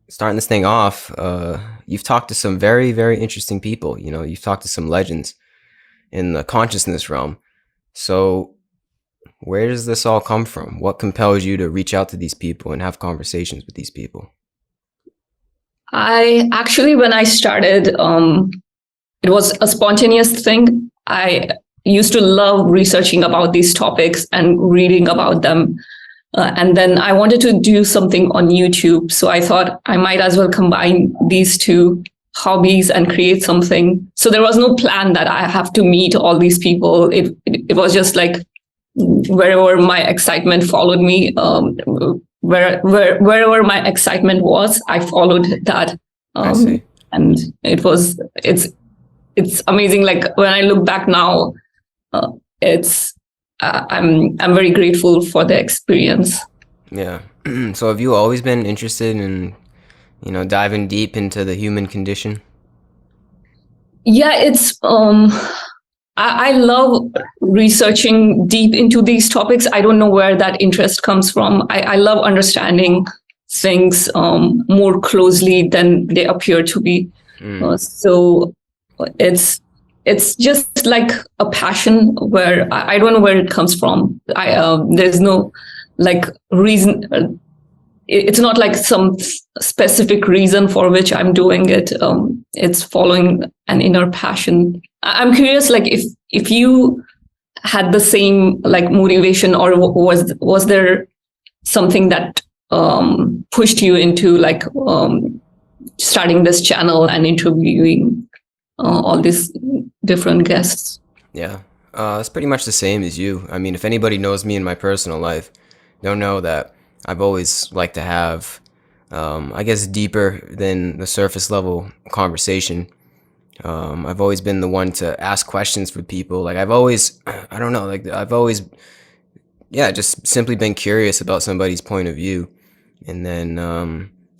starting this thing off, you've talked to some very, very interesting people. You've talked to some legends in the consciousness realm. So, where does this all come from? What compels you to reach out to these people and have conversations with these people? I actually, when I started, it was a spontaneous thing. I used to love researching about these topics and reading about them. And then I wanted to do something on YouTube. So I thought I might as well combine these two hobbies and create something. So there was no plan that I have to meet all these people. It was just like wherever my excitement followed me, wherever my excitement was, I followed that. I see. And it's amazing. Like when I look back now, it's I'm very grateful for the experience. Yeah. So have you always been interested in, diving deep into the human condition? Yeah, it's I love researching deep into these topics. I don't know where that interest comes from. I love understanding things more closely than they appear to be. So it's just like a passion where I don't know where it comes from. There's no like reason. It's not like some specific reason for which I'm doing it. It's following an inner passion. I'm curious, like if you had the same like motivation, or was there something that pushed you into like starting this channel and interviewing all these different guests? Yeah. It's pretty much the same as you. I mean, if anybody knows me in my personal life, they'll know that I've always liked to have, I guess, deeper than the surface level conversation. I've always been the one to ask questions for people. Like I've always, I don't know, like I've always, yeah, just simply been curious about somebody's point of view. And then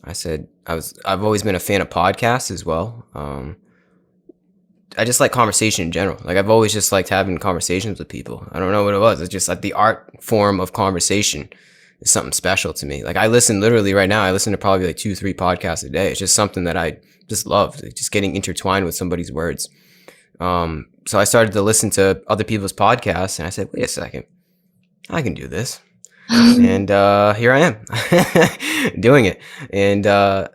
I've always been a fan of podcasts as well. I just like conversation in general. Like I've always just liked having conversations with people. I don't know what it was. It's just like the art form of conversation is something special to me. Like I listen literally right now, I listen to probably like 2-3 podcasts a day. It's just something that I just love, like just getting intertwined with somebody's words. So I started to listen to other people's podcasts and I said, wait a second, I can do this. And here I am doing it. And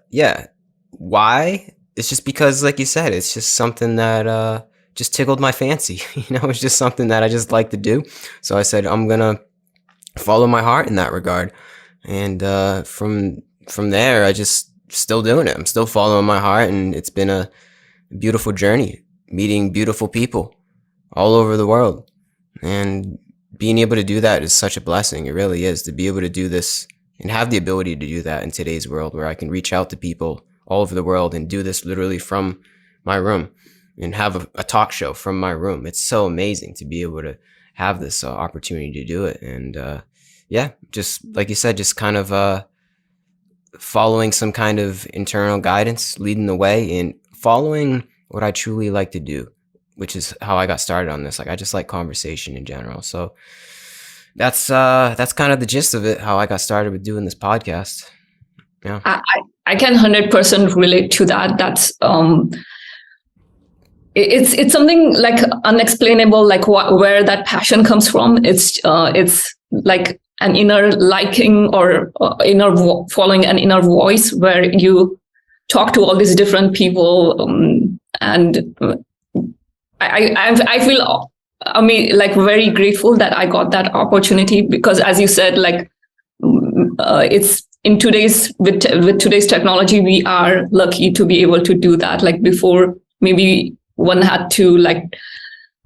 yeah, why? It's just because, like you said, it's just something that just tickled my fancy. It's just something that I just like to do. So I said, I'm going to follow my heart in that regard. And from there, I just still doing it. I'm still following my heart. And it's been a beautiful journey, meeting beautiful people all over the world. And being able to do that is such a blessing. It really is, to be able to do this and have the ability to do that in today's world, where I can reach out to people all over the world and do this literally from my room and have a talk show from my room. It's so amazing to be able to have this opportunity to do it. And yeah, just like you said, just kind of following some kind of internal guidance, leading the way, and following what I truly like to do, which is how I got started on this. Like I just like conversation in general. So that's kind of the gist of it, how I got started with doing this podcast. Yeah. I can 100% relate to that. That's it's something like unexplainable, like where that passion comes from. It's like an inner liking or following an inner voice where you talk to all these different people, and I feel like very grateful that I got that opportunity, because as you said, like it's in with today's technology, we are lucky to be able to do that. Like before, maybe one had to like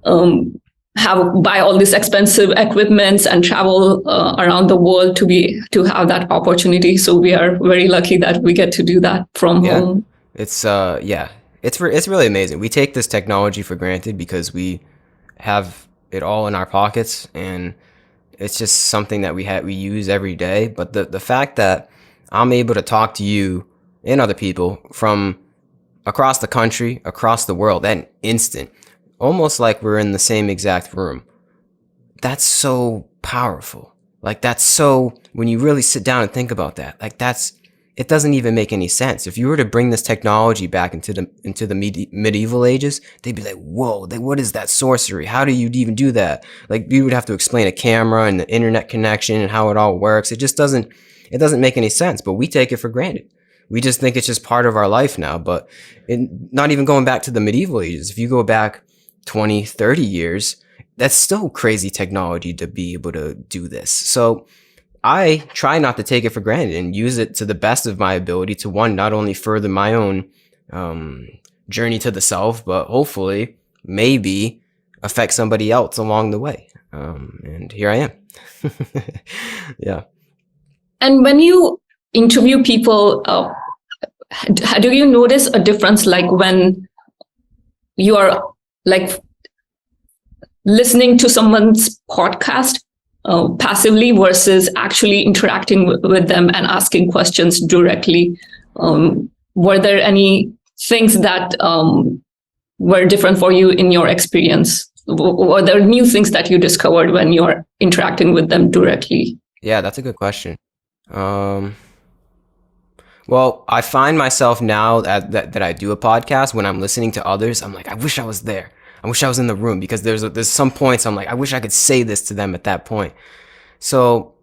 buy all these expensive equipments and travel around the world to have that opportunity. So we are very lucky that we get to do that from home. It's it's really amazing. We take this technology for granted because we have it all in our pockets, and it's just something that we use every day. But the fact that I'm able to talk to you and other people from across the country, across the world, at an instant, almost like we're in the same exact room, that's so powerful. Like that's so, when you really sit down and think about that, like it doesn't even make any sense. If you were to bring this technology back into the medieval ages, they'd be like, whoa, what is that sorcery? How do you even do that? Like, you would have to explain a camera and the internet connection and how it all works. It doesn't make any sense, but we take it for granted. We just think it's just part of our life now. But not even going back to the medieval ages, if you go back 20, 30 years, that's still crazy technology to be able to do this. So I try not to take it for granted and use it to the best of my ability to, one, not only further my own journey to the self, but hopefully maybe affect somebody else along the way. And here I am. Yeah. And when you interview people, do you notice a difference, like when you are like listening to someone's podcast passively versus actually interacting with them and asking questions directly? Were there any things that were different for you in your experience? Were there new things that you discovered when you're interacting with them directly? Yeah, that's a good question. Well, I find myself now that I do a podcast, when I'm listening to others, I'm like, I wish I was there. I wish I was in the room, because there's some points I'm like, I wish I could say this to them at that point. So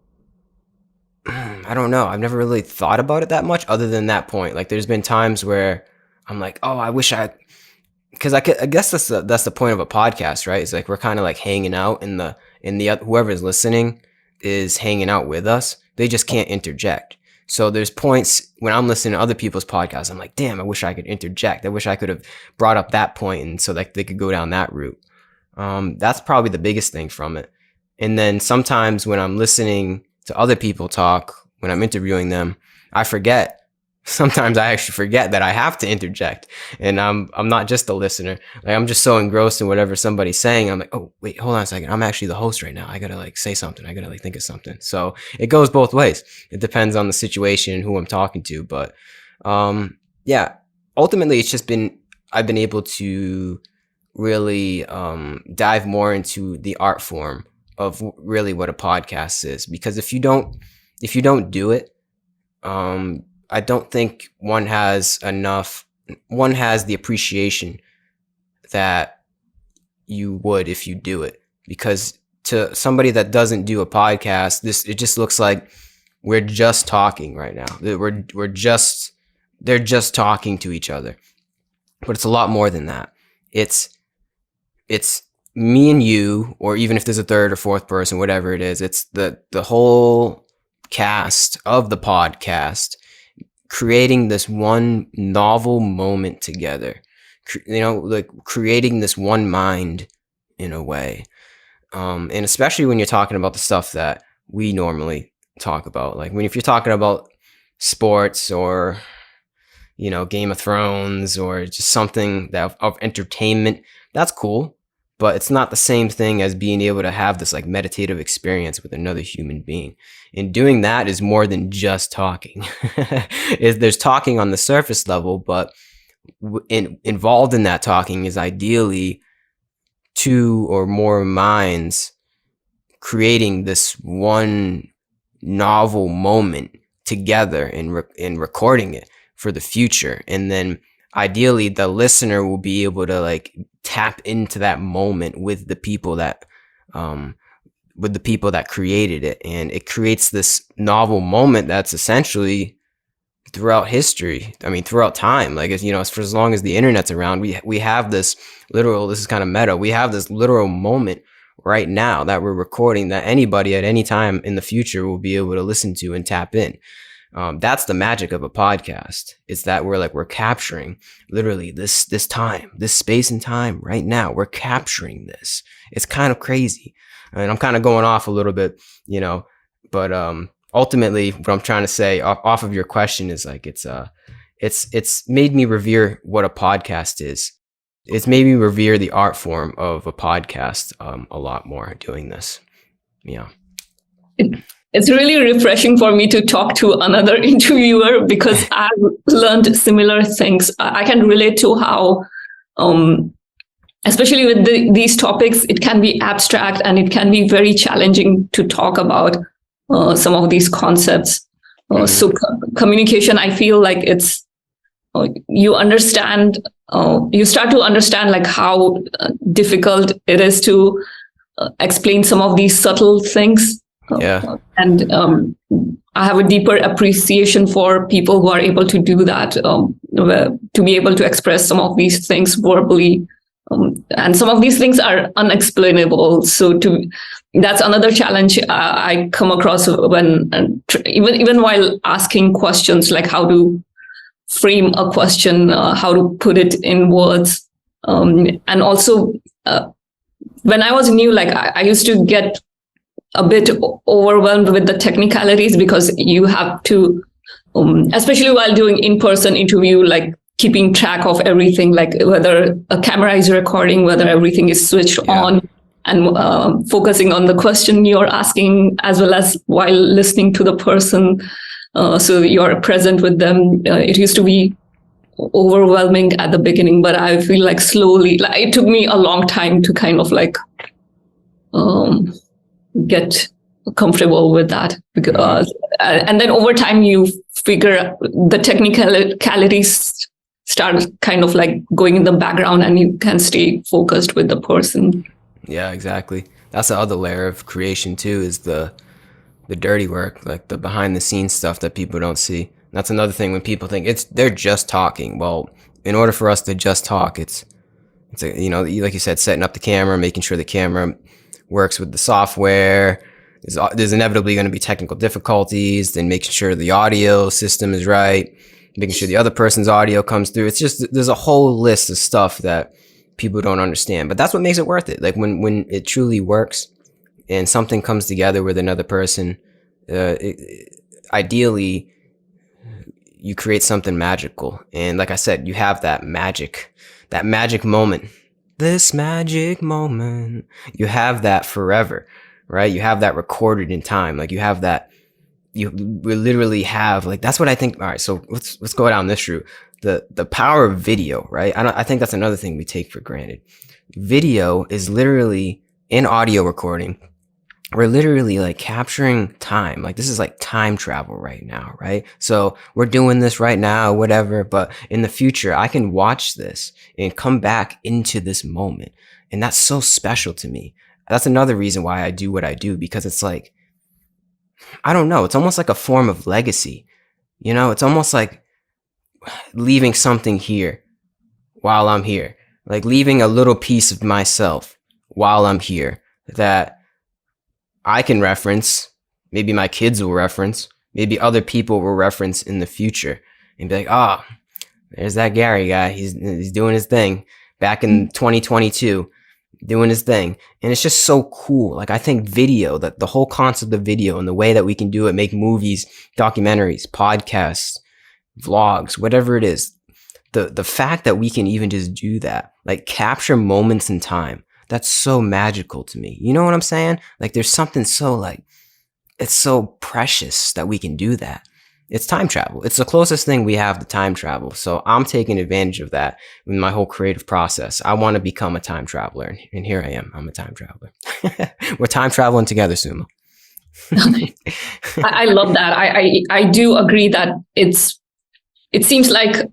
I don't know. I've never really thought about it that much other than that point. Like, there's been times where I'm like, oh, I wish because I guess that's the point of a podcast, right? It's like we're kind of like hanging out in the whoever's listening is hanging out with us. They just can't interject. So there's points when I'm listening to other people's podcasts, I'm like, damn, I wish I could interject. I wish I could have brought up that point, and so that they could go down that route. That's probably the biggest thing from it. And then sometimes when I'm listening to other people talk, when I'm interviewing them, I forget. Sometimes I actually forget that I have to interject, and I'm not just a listener. Like, I'm just so engrossed in whatever somebody's saying. I'm like, oh wait, hold on a second. I'm actually the host right now. I gotta like say something. I gotta like think of something. So it goes both ways. It depends on the situation and who I'm talking to. But yeah, ultimately it's just I've been able to really dive more into the art form of really what a podcast is, because if you don't do it, I don't think one has the appreciation that you would if you do it. Because to somebody that doesn't do a podcast, it just looks like we're just talking right now. They're just talking to each other. But it's a lot more than that. It's me and you, or even if there's a third or fourth person, whatever it is, it's the whole cast of the podcast creating this one novel moment together, like creating this one mind in a way. And especially when you're talking about the stuff that we normally talk about, like if you're talking about sports or, Game of Thrones or just something of entertainment, that's cool. But it's not the same thing as being able to have this like meditative experience with another human being. And doing that is more than just talking. There's talking on the surface level, but involved in that talking is ideally two or more minds creating this one novel moment together and recording it for the future. And then ideally the listener will be able to like tap into that moment with the people that created it, and it creates this novel moment that's essentially throughout history. I mean, throughout time, like, for as long as the internet's around, we have this is kind of meta. We have this literal moment right now that we're recording that anybody at any time in the future will be able to listen to and tap in. That's the magic of a podcast. It's that we're capturing literally this time, this space and time right now. We're capturing this. It's kind of crazy. And I'm kind of going off a little bit, but ultimately what I'm trying to say off of your question is like, it's made me revere what a podcast is. It's made me revere the art form of a podcast a lot more doing this. Yeah. It's really refreshing for me to talk to another interviewer, because I've learned similar things. I can relate to how, especially with these topics, it can be abstract and it can be very challenging to talk about some of these concepts. So communication, I feel like it's you understand, you start to understand like how difficult it is to explain some of these subtle things. Yeah. And I have a deeper appreciation for people who are able to do that, to be able to express some of these things verbally. And some of these things are unexplainable. So that's another challenge I come across when even while asking questions, like how to frame a question, how to put it in words, and also when I was new, like I used to get a bit overwhelmed with the technicalities, because you have to, especially while doing in-person interview, like keeping track of everything, like whether a camera is recording, whether everything is switched on, and focusing on the question you're asking, as well as while listening to the person. So you're present with them. It used to be overwhelming at the beginning, but I feel like slowly, like it took me a long time to kind of like get comfortable with that, because and then over time you figure the technicalities start kind of like going in the background, and you can stay focused with the person. Yeah, exactly. That's the other layer of creation too, is the dirty work, like the behind the scenes stuff that people don't see. That's another thing when people think they're just talking. Well, in order for us to just talk, it's you know, like you said, setting up the camera, making sure the camera works with the software. There's inevitably going to be technical difficulties, then making sure the audio system is right, making sure the other person's audio comes through. It's just, there's a whole list of stuff that people don't understand, but that's what makes it worth it. Like when it truly works and something comes together with another person, ideally you create something magical. And like I said, you have that magic moment. This magic moment, you have that forever, right? You have that recorded in time. Like you have that, you literally have, like, that's what I think. All right, so let's go down this route. The power of video, right? I think that's another thing we take for granted. Video is literally, in audio recording, we're literally like capturing time. Like this is like time travel right now, right? So we're doing this right now, whatever, but in the future, I can watch this and come back into this moment. And that's so special to me. That's another reason why I do what I do, because it's like, I don't know, it's almost like a form of legacy. You know, it's almost like leaving something here while I'm here, like leaving a little piece of myself while I'm here that I can reference, maybe my kids will reference, maybe other people will reference in the future and be like, oh, there's that Gary guy. He's doing his thing back in 2022, doing his thing. And it's just so cool. Like I think video, that the whole concept of video and the way that we can do it, make movies, documentaries, podcasts, vlogs, whatever it is, the fact that we can even just do that, like capture moments in time, that's so magical to me. You know what I'm saying? Like there's something so like, it's so precious that we can do that. It's time travel. It's the closest thing we have to time travel. So I'm taking advantage of that in my whole creative process. I want to become a time traveler. And here I am. I'm a time traveler. We're time traveling together, Suma. I love that. I do agree that it seems like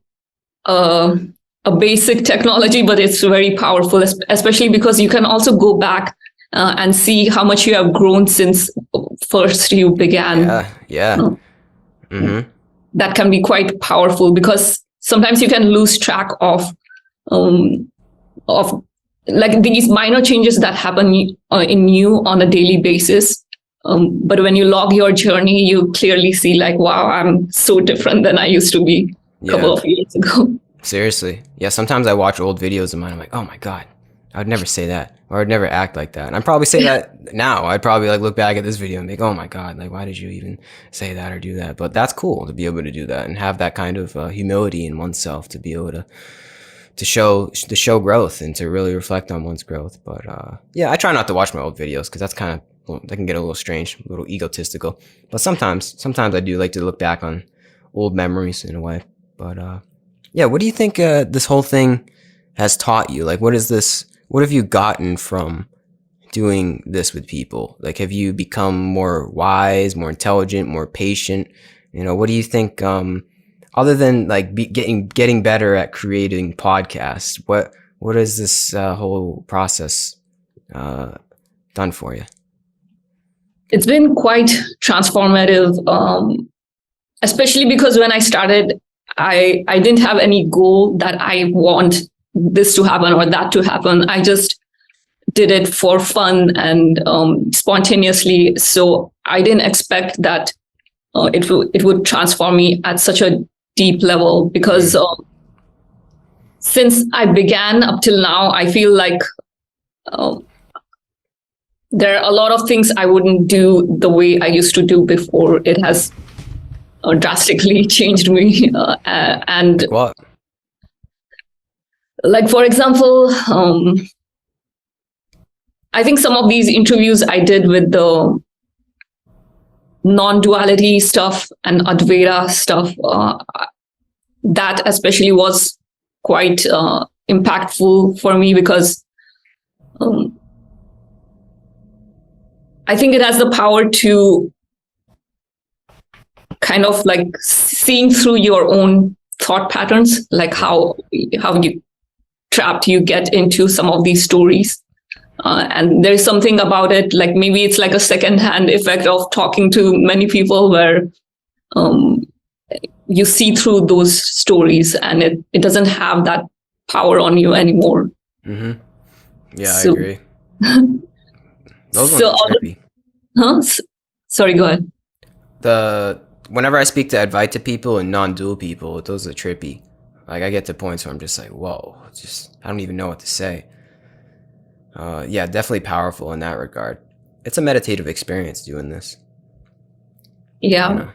a basic technology, but it's very powerful, especially because you can also go back and see how much you have grown since first you began. Yeah. That can be quite powerful, because sometimes you can lose track of like these minor changes that happen in you on a daily basis. But when you log your journey, you clearly see like, wow, I'm so different than I used to be a couple of years ago. Seriously. Yeah, sometimes I watch old videos of mine. I'm like, oh my God, I would never say that, or I'd never act like that. And I'd probably say that now. I'd probably like look back at this video and think, oh my God, like why did you even say that or do that? But that's cool to be able to do that and have that kind of humility in oneself, to be able to show growth and to really reflect on one's growth. But yeah, I try not to watch my old videos because that's kind of, that can get a little strange, a little egotistical. But sometimes I do like to look back on old memories in a way. But yeah, what do you think this whole thing has taught you? Like, what have you gotten from doing this with people? Like, have you become more wise, more intelligent, more patient, What do you think? Other than like getting better at creating podcasts, what is this whole process done for you? It's been quite transformative, especially because when I started, I didn't have any goal that I want this to happen or that to happen. I just did it for fun and spontaneously. So I didn't expect that it would transform me at such a deep level, because since I began up till now, I feel like there are a lot of things I wouldn't do the way I used to do before. It has drastically changed me. And What? like, for example, I think some of these interviews I did with the non-duality stuff and Advaita stuff, that especially was quite impactful for me, because I think it has the power to kind of like seeing through your own thought patterns, like how you trapped you get into some of these stories. And there's something about it, like maybe it's like a secondhand effect of talking to many people, where you see through those stories and it doesn't have that power on you anymore. Mm-hmm. Yeah, I agree. Those ones are trippy. Sorry, go ahead. Whenever I speak to Advaita people and non-dual people, those are trippy. Like I get to points where I'm just like, whoa, I don't even know what to say. Yeah, definitely powerful in that regard. It's a meditative experience doing this. Yeah.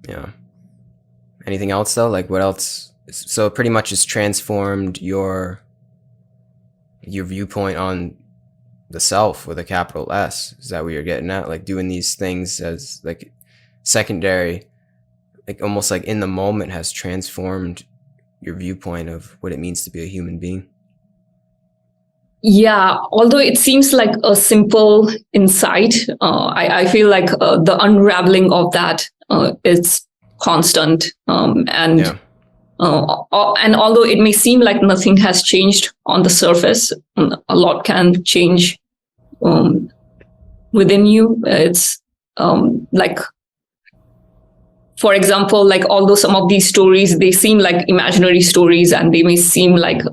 Yeah. Anything else though? Like what else? So pretty much it's transformed your viewpoint on the self with a capital S. Is that what you're getting at? Like doing these things as like secondary, like almost like in the moment, has transformed your viewpoint of what it means to be a human being. Yeah, although it seems like a simple insight, I feel like the unraveling of that is constant. And although it may seem like nothing has changed on the surface, a lot can change within you. It's like, for example, like although some of these stories, they seem like imaginary stories and they may seem like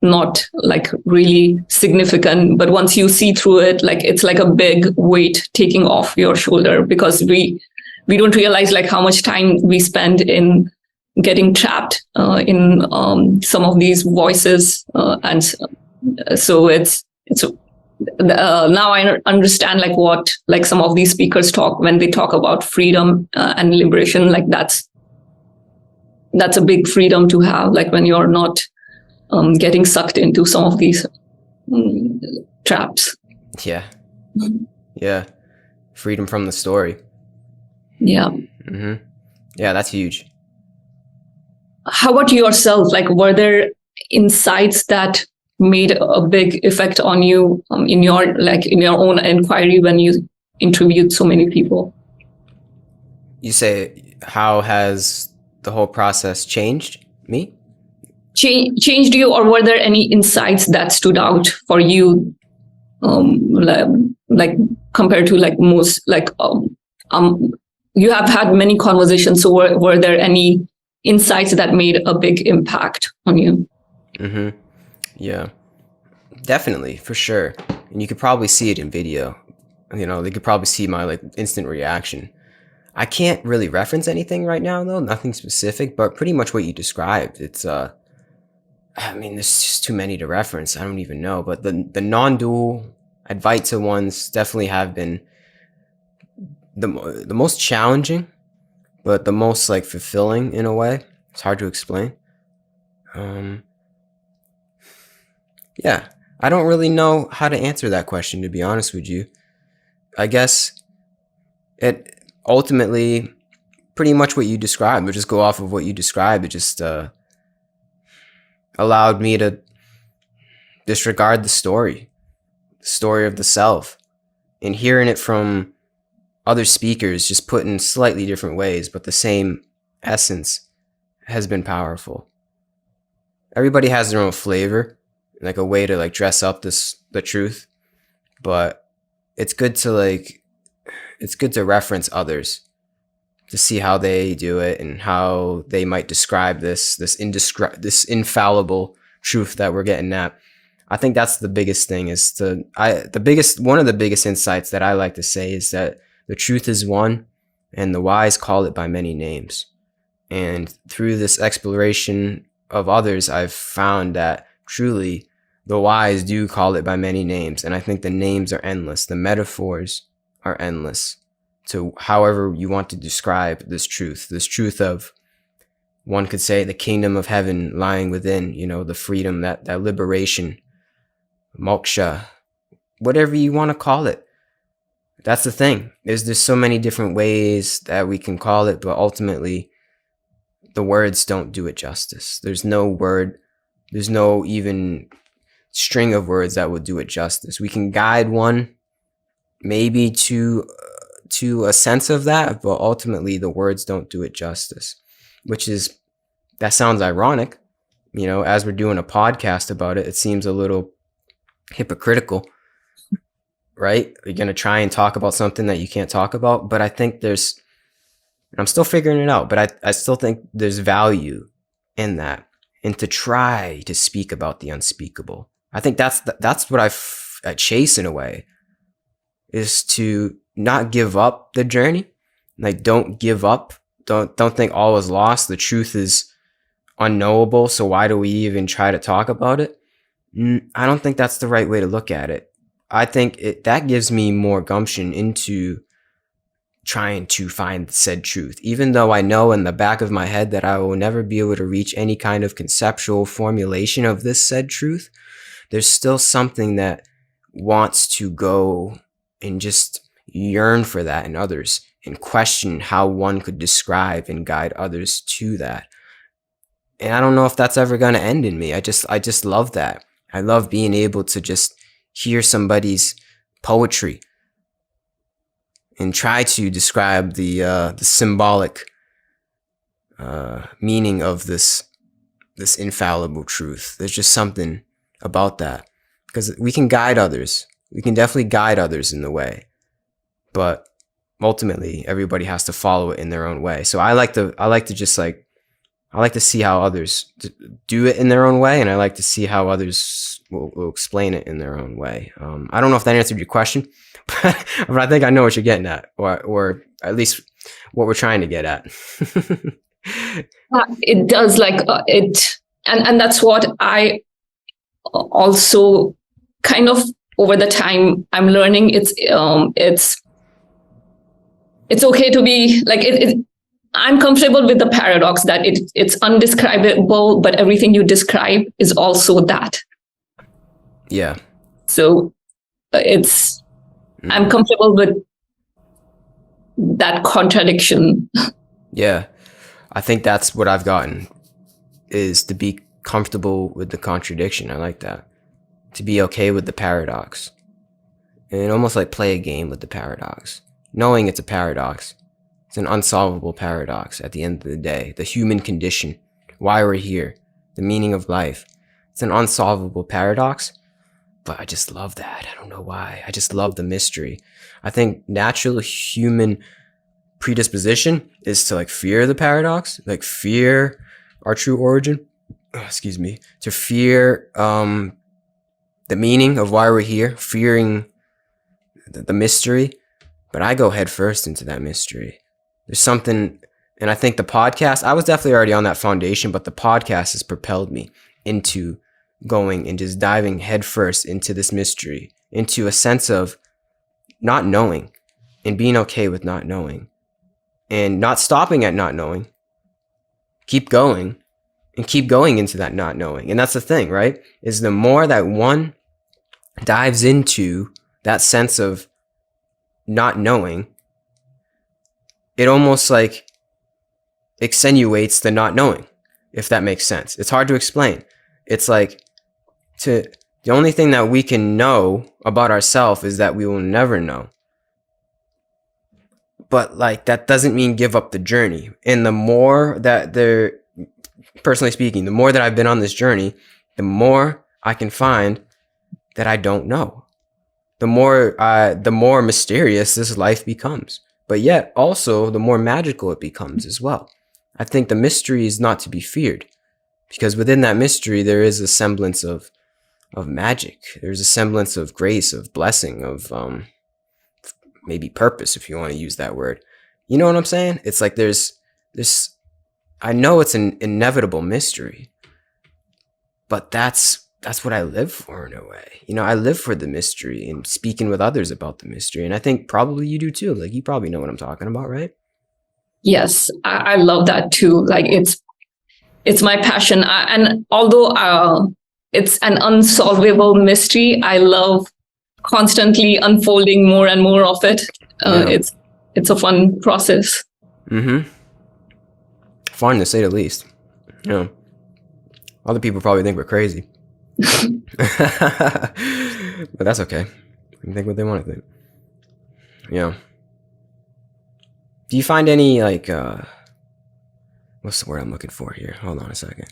not like really significant, but once you see through it, like it's like a big weight taking off your shoulder, because we don't realize like how much time we spend in getting trapped in some of these voices, and so it's now I understand like what like some of these speakers talk when they talk about freedom and liberation. Like that's a big freedom to have, like when you're not getting sucked into some of these traps. Yeah. Yeah. Freedom from the story. Yeah. Mm-hmm. Yeah, that's huge. How about yourself? Like, were there insights that made a big effect on you in your own inquiry when you interviewed so many people? You say, how has the whole process changed me? Changed you, or were there any insights that stood out for you, like compared to like most, like you have had many conversations, so were there any insights that made a big impact on you? Mm-hmm. Yeah, definitely, for sure. And you could probably see it in video. They could probably see my like instant reaction. I can't really reference anything right now though, nothing specific, but pretty much what you described. It's I mean, there's just too many to reference. I don't even know. But the non-dual Advaita ones definitely have been the most challenging, but the most like fulfilling in a way. It's hard to explain. Yeah, I don't really know how to answer that question, to be honest with you. I guess it ultimately pretty much what you described. We'll just go off of what you described. It just allowed me to disregard the story of the self, and hearing it from other speakers just put in slightly different ways, but the same essence has been powerful. Everybody has their own flavor, like a way to like dress up the truth, but it's good to reference others to see how they do it and how they might describe this infallible truth that we're getting at. I think that's the biggest thing one of the biggest insights that I like to say is that the truth is one and the wise call it by many names. And through this exploration of others, I've found that truly the wise do call it by many names. And I think the names are endless. The metaphors are endless to however you want to describe this truth of, one could say, the kingdom of heaven lying within, the freedom, that liberation, moksha, whatever you want to call it. That's the thing. There's so many different ways that we can call it, but ultimately the words don't do it justice. There's no even string of words that would do it justice. We can guide one maybe to a sense of that, but ultimately the words don't do it justice, that sounds ironic. As we're doing a podcast about it, it seems a little hypocritical, right? You're going to try and talk about something that you can't talk about, but I think I'm still figuring it out, but I still think there's value in that, and to try to speak about the unspeakable. I think that's what I chase in a way, is to not give up the journey. Like, don't give up. Don't think all is lost. The truth is unknowable, so why do we even try to talk about it? I don't think that's the right way to look at it. I think that gives me more gumption into trying to find said truth, even though I know in the back of my head that I will never be able to reach any kind of conceptual formulation of this said truth. There's still something that wants to go and just yearn for that in others and question how one could describe and guide others to that. And I don't know if that's ever going to end in me. I just love that. I love being able to just hear somebody's poetry and try to describe the symbolic meaning of this infallible truth. There's just something about that, because we can guide others. We can definitely guide others in the way, but ultimately everybody has to follow it in their own way. So I like to see how others do it in their own way, and I like to see how others will explain it in their own way. I don't know if that answered your question, but I think I know what you're getting at, or at least what we're trying to get at. It does, and that's what I also kind of, over the time I'm learning. It's okay to be like it. I'm comfortable with the paradox that it's undescribable, but everything you describe is also that. Yeah. So I'm comfortable with that contradiction. Yeah. I think that's what I've gotten, is to be comfortable with the contradiction. I like that. To be okay with the paradox. And almost like play a game with the paradox. Knowing it's a paradox. It's an unsolvable paradox at the end of the day. The human condition. Why we're here. The meaning of life. It's an unsolvable paradox. But I just love that. I don't know why. I just love the mystery. I think natural human predisposition is to fear the paradox, fear our true origin. Excuse me. To fear the meaning of why we're here, fearing the mystery. But I go head first into that mystery. There's something, and I think the podcast, I was definitely already on that foundation, but the podcast has propelled me into going and just diving head first into this mystery, into a sense of not knowing and being okay with not knowing and not stopping at not knowing. Keep going and keep going into that not knowing. And that's the thing, right? Is the more that one dives into that sense of not knowing, it almost extenuates the not knowing, if that makes sense. It's hard to explain. It's the only thing that we can know about ourselves is that we will never know. but like that doesn't mean give up the journey. And the more that personally speaking, the more that I've been on this journey, the more I can find that I don't know. The more mysterious this life becomes, but yet also the more magical it becomes as well. I think the mystery is not to be feared, because within that mystery there is a semblance of magic. There's a semblance of grace, of blessing, of maybe purpose, if you want to use that word. You know what I'm saying? It's like there's this. I know it's an inevitable mystery, but that's what I live for in a way. You know, I live for the mystery and speaking with others about the mystery. And I think probably you do too. Like, you probably know what I'm talking about, right? Yes, I love that too. Like it's my passion. And although it's an unsolvable mystery, I love constantly unfolding more and more of it. Yeah. It's a fun process. Mm-hmm. Fun to say the least. You know, other people probably think we're crazy. But that's okay. They can think what they want to think. Yeah. Do you find any like what's the word I'm looking for here? Hold on a second.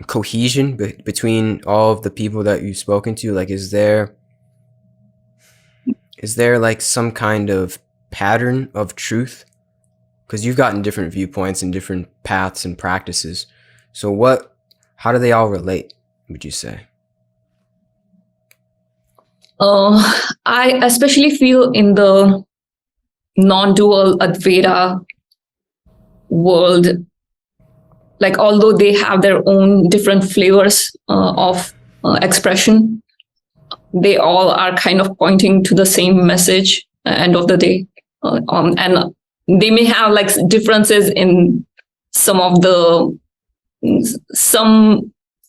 Cohesion between all of the people that you've spoken to? Like, is there like some kind of pattern of truth? Because you've gotten different viewpoints and different paths and practices. So how do they all relate, would you say? I especially feel in the non-dual Advaita world, like although they have their own different flavors of expression, they all are kind of pointing to the same message at the end of the day. And they may have like differences in some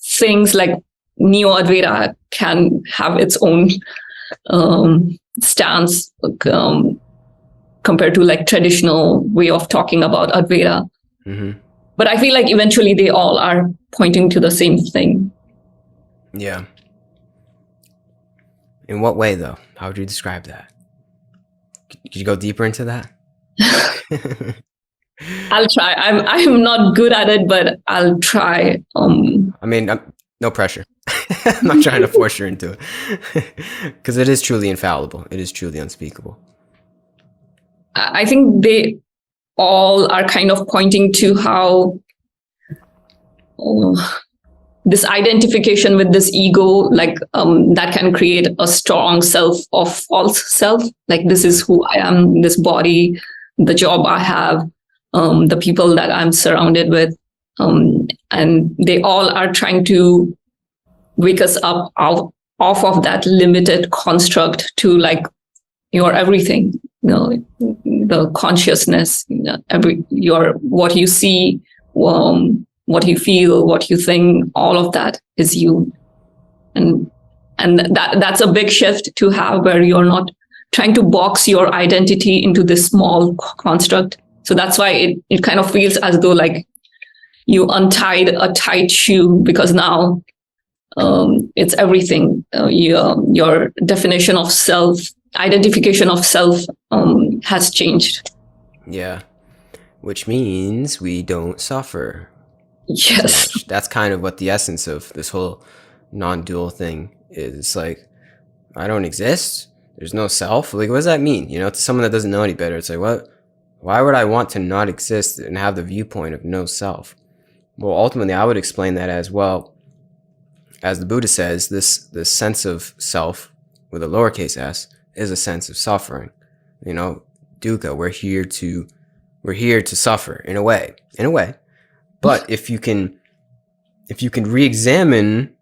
things, like Neo-Advaita can have its own stance compared to like traditional way of talking about Advaita. Mm-hmm. But I feel like eventually they all are pointing to the same thing. Yeah. In what way, though? How would you describe that? Could you go deeper into that? I'll try. I'm not good at it, but I'll try. I mean, no pressure. I'm not trying to force you into it, because it is truly infallible. It is truly unspeakable. I think they all are kind of pointing to how this identification with this ego, like that can create a strong self of false self. Like, this is who I am, this body, the job I have, the people that I'm surrounded with. And they all are trying to wake us up off of that limited construct to like your everything, the consciousness, what you see, what you feel, what you think, all of that is you. And that's a big shift to have, where you're not trying to box your identity into this small construct. So that's why it kind of feels as though like you untied a tight shoe, because now it's everything. Your definition of self, identification of self has changed. Yeah. Which means we don't suffer. Yes. That's kind of what the essence of this whole non-dual thing is. It's like, I don't exist. There's no self. Like, what does that mean? To someone that doesn't know any better, it's like, what? Why would I want to not exist and have the viewpoint of no self? Well, ultimately, I would explain that as, well, as the Buddha says, this sense of self with a lowercase s is a sense of suffering. Dukkha. We're here to suffer in a way. But if you can re-examine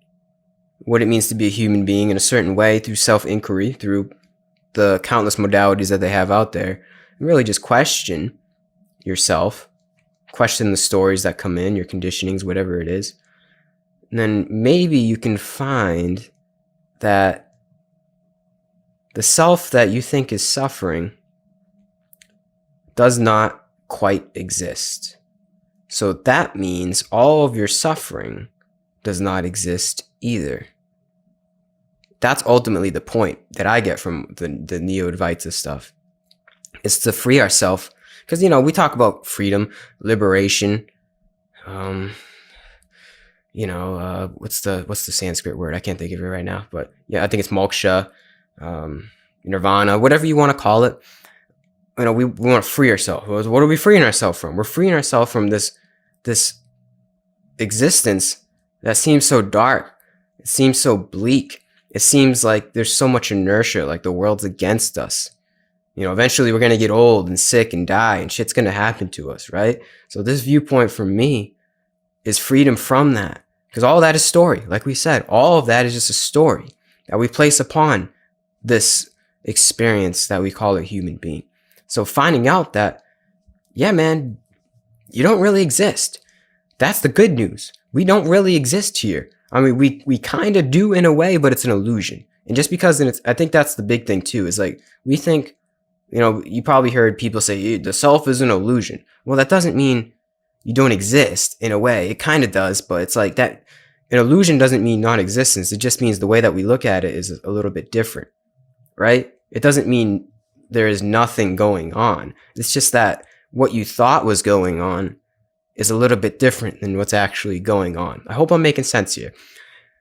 what it means to be a human being in a certain way through self-inquiry, through the countless modalities that they have out there, and really just question yourself, question the stories that come in, your conditionings, whatever it is, and then maybe you can find that the self that you think is suffering does not quite exist. So that means all of your suffering does not exist either. That's ultimately the point that I get from the Neo-Advaita stuff. It's to free ourselves. Because, you know, we talk about freedom, liberation, um, what's the Sanskrit word? I can't think of it right now, but yeah, I think it's moksha, nirvana, whatever you want to call it. You know, we want to free ourselves. What are we freeing ourselves from? We're freeing ourselves from this existence that seems so dark. It seems so bleak. It seems like there's so much inertia, like the world's against us. You know, eventually we're going to get old and sick and die, and shit's going to happen to us, right? So this viewpoint for me is freedom from that. Because all of that is story. Like we said, all of that is just a story that we place upon this experience that we call a human being. So finding out that, yeah, man, you don't really exist. That's the good news. We don't really exist here. I mean, we kind of do in a way, but it's an illusion. And just because, and I think that's the big thing too, is like, we think, you know, you probably heard people say the self is an illusion. Well, that doesn't mean you don't exist in a way. It kind of does, but it's like that. An illusion doesn't mean non-existence. It just means the way that we look at it is a little bit different, right? It doesn't mean there is nothing going on. It's just that what you thought was going on is a little bit different than what's actually going on. I hope I'm making sense here.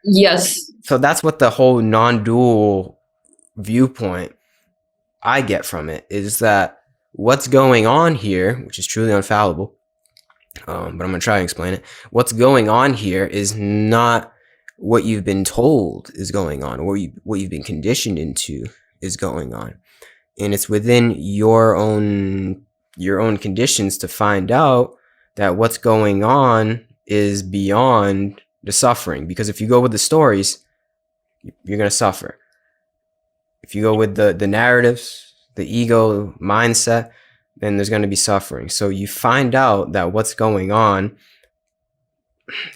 Yes. So that's what the whole non-dual viewpoint I get from it, is that what's going on here, which is truly infallible, but I'm going to try and explain it. What's going on here is not what you've been told is going on, or what you've been conditioned into is going on. And it's within your own conditions to find out that what's going on is beyond the suffering. Because if you go with the stories, you're going to suffer. If you go with the narratives, the ego mindset, then there's going to be suffering. So you find out that what's going on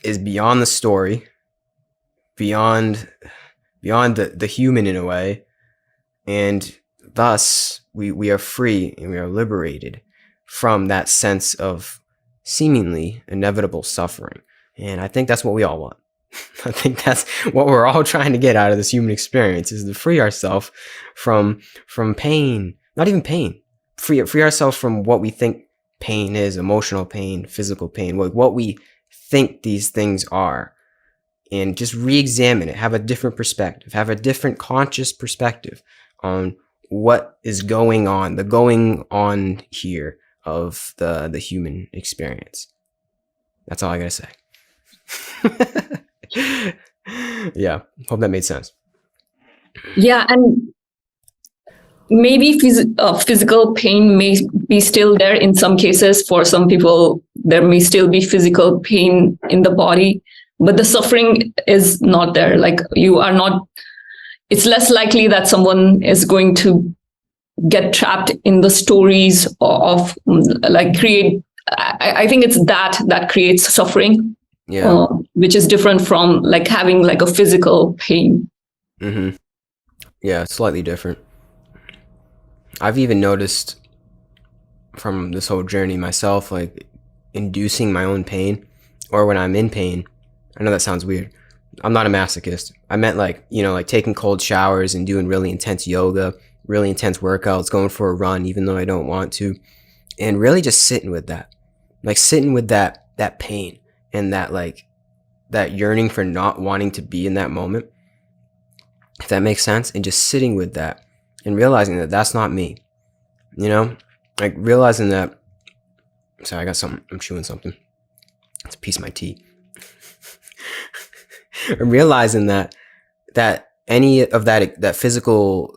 is beyond the story, beyond the human in a way, and thus we are free and we are liberated from that sense of seemingly inevitable suffering. And I think that's what we all want. I think that's what we're all trying to get out of this human experience, is to free ourselves from pain. Not even pain. Free ourselves from what we think pain is, emotional pain, physical pain, what we think these things are, and just re-examine it, have a different perspective, have a different conscious perspective on what is going on, the going on here of the human experience. That's all I gotta say. Yeah, hope that made sense. Yeah, and maybe physical pain may be still there in some cases. For some people, there may still be physical pain in the body, but the suffering is not there. Like, you are not, it's less likely that someone is going to get trapped in the stories of like create. I think it's that creates suffering. Yeah. Which is different from like having like a physical pain. Mm-hmm. Yeah, it's slightly different. I've even noticed from this whole journey myself, like inducing my own pain, or when I'm in pain. I know that sounds weird. I'm not a masochist. I meant like, you know, like taking cold showers and doing really intense yoga, really intense workouts, going for a run even though I don't want to, and really just sitting with that. Like sitting with that pain and that yearning for not wanting to be in that moment, if that makes sense, and just sitting with that and realizing that that's not me, you know, like realizing that. Sorry, I got something. I'm chewing something. It's a piece of my tea. I'm realizing that any of that physical,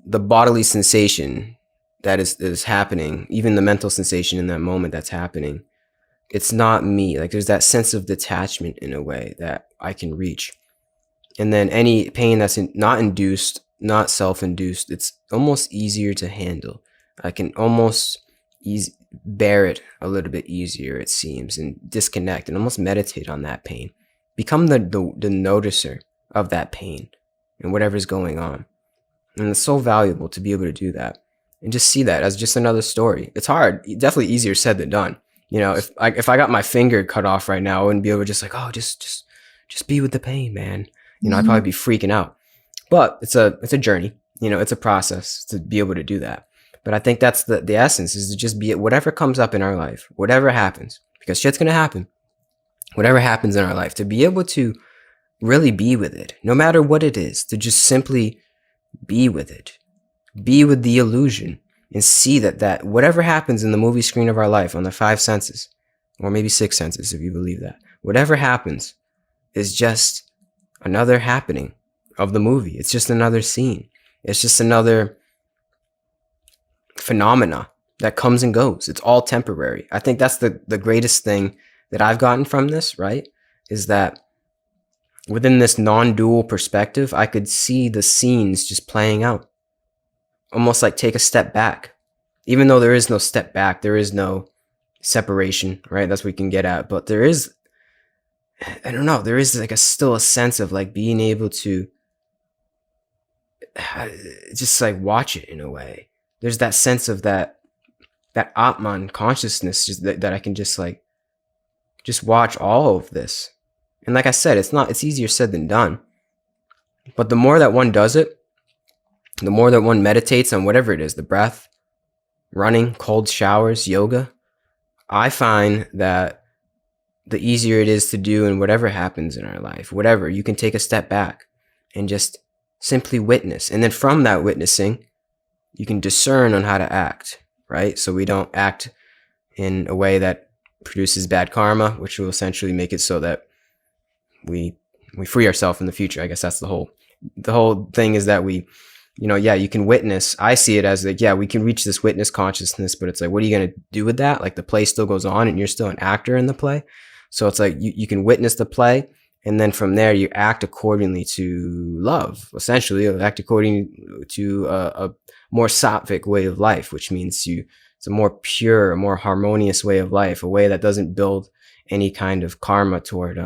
the bodily sensation that is happening, even the mental sensation in that moment that's happening, it's not me. Like there's that sense of detachment in a way that I can reach. And then any pain that's not induced, not self-induced, it's almost easier to handle. I can almost bear it a little bit easier, it seems, and disconnect and almost meditate on that pain. Become the noticer of that pain and whatever's going on. And it's so valuable to be able to do that and just see that as just another story. It's hard, definitely easier said than done. You know, if I got my finger cut off right now, I wouldn't be able to just like, oh, just be with the pain, man. You know, I'd probably be freaking out. But it's a journey. You know, it's a process to be able to do that. But I think that's the essence, is to just be it. Whatever comes up in our life, whatever happens, because shit's gonna happen. Whatever happens in our life, to be able to really be with it, no matter what it is, to just simply be with it, be with the illusion, and see that whatever happens in the movie screen of our life on the five senses, or maybe six senses if you believe that, whatever happens is just another happening of the movie. It's just another scene. It's just another phenomena that comes and goes. It's all temporary. I think that's the greatest thing that I've gotten from this, right? Is that within this non-dual perspective, I could see the scenes just playing out. Almost like take a step back. Even though there is no step back, there is no separation, right? That's what we can get at. But there is, I don't know, there is like still a sense of like being able to just like watch it in a way. There's that sense of that Atman consciousness that I can just watch all of this. And like I said, it's easier said than done. But the more that one does it, the more that one meditates on whatever it is, the breath, running, cold showers, yoga, I find that the easier it is to do in whatever happens in our life, whatever, you can take a step back and just simply witness. And then from that witnessing, you can discern on how to act, right? So we don't act in a way that produces bad karma, which will essentially make it so that we free ourselves in the future. I guess that's the whole thing, is that we, you can witness. I see it as like, yeah, we can reach this witness consciousness, but it's like, what are you going to do with that? Like the play still goes on and you're still an actor in the play. So it's like, you can witness the play, and then from there you act accordingly to love, essentially act according to a more sattvic way of life, which means it's a more pure, a more harmonious way of life, a way that doesn't build any kind of karma toward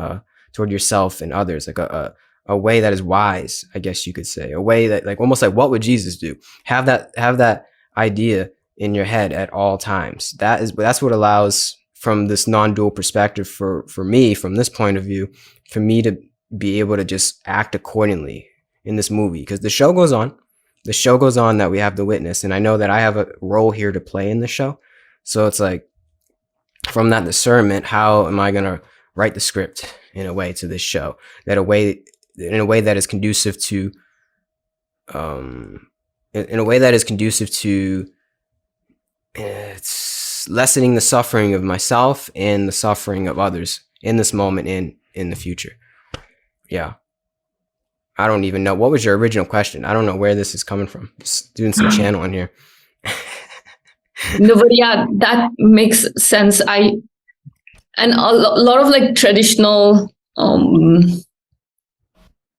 yourself and others, like a way that is wise, I guess you could say, a way that like almost like, what would Jesus do? Have that idea in your head at all times. That's what allows, from this non-dual perspective, for me, from this point of view, for me to be able to just act accordingly in this movie, because the show goes on. The show goes on that we have to witness, and I know that I have a role here to play in the show. So it's like, from that discernment, how am I gonna write the script in a way to this show, in a way that is conducive to it's lessening the suffering of myself and the suffering of others in this moment and in the future. Yeah. I don't even know. What was your original question? I don't know where this is coming from. Just doing some channeling here. No, but yeah, that makes sense. And a lot of like traditional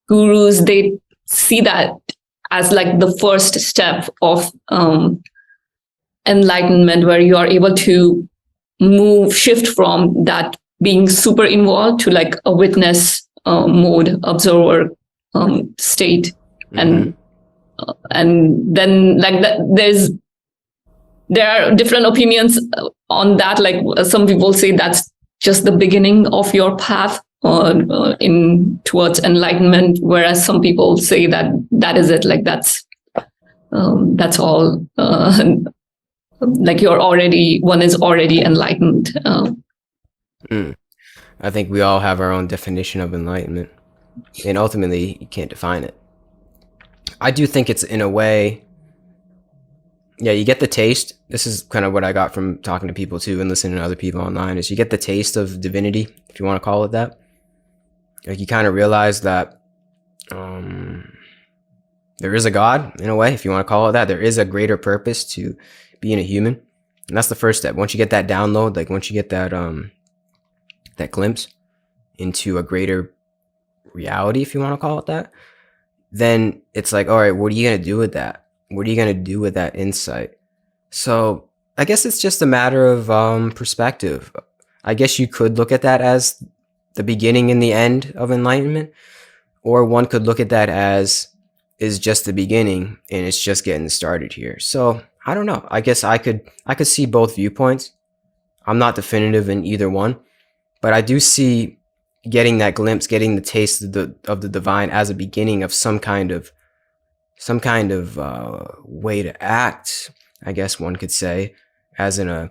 gurus, they see that as like the first step of enlightenment, where you are able to shift from that being super involved to like a witness mode, observer state. Mm-hmm. And then like that, there are different opinions on that. Like some people say that's just the beginning of your path towards enlightenment, whereas some people say that is it. Like that's all. Like one is already enlightened. I think we all have our own definition of enlightenment, and ultimately you can't define it. I do think it's, in a way, yeah, you get the taste. This is kind of what I got from talking to people too and listening to other people online, is you get the taste of divinity, if you want to call it that. Like you kind of realize that there is a God, in a way, if you want to call it that. There is a greater purpose to being a human. And that's the first step. Once you get that download, like once you get that that glimpse into a greater reality, if you want to call it that, then it's like, all right, what are you going to do with that? What are you going to do with that insight? So I guess it's just a matter of perspective. I guess you could look at that as the beginning and the end of enlightenment, or one could look at that as is just the beginning and it's just getting started here. So I don't know. I guess I could see both viewpoints. I'm not definitive in either one, but I do see getting that glimpse, getting the taste of the divine as a beginning of some kind of way to act, I guess one could say, as in a,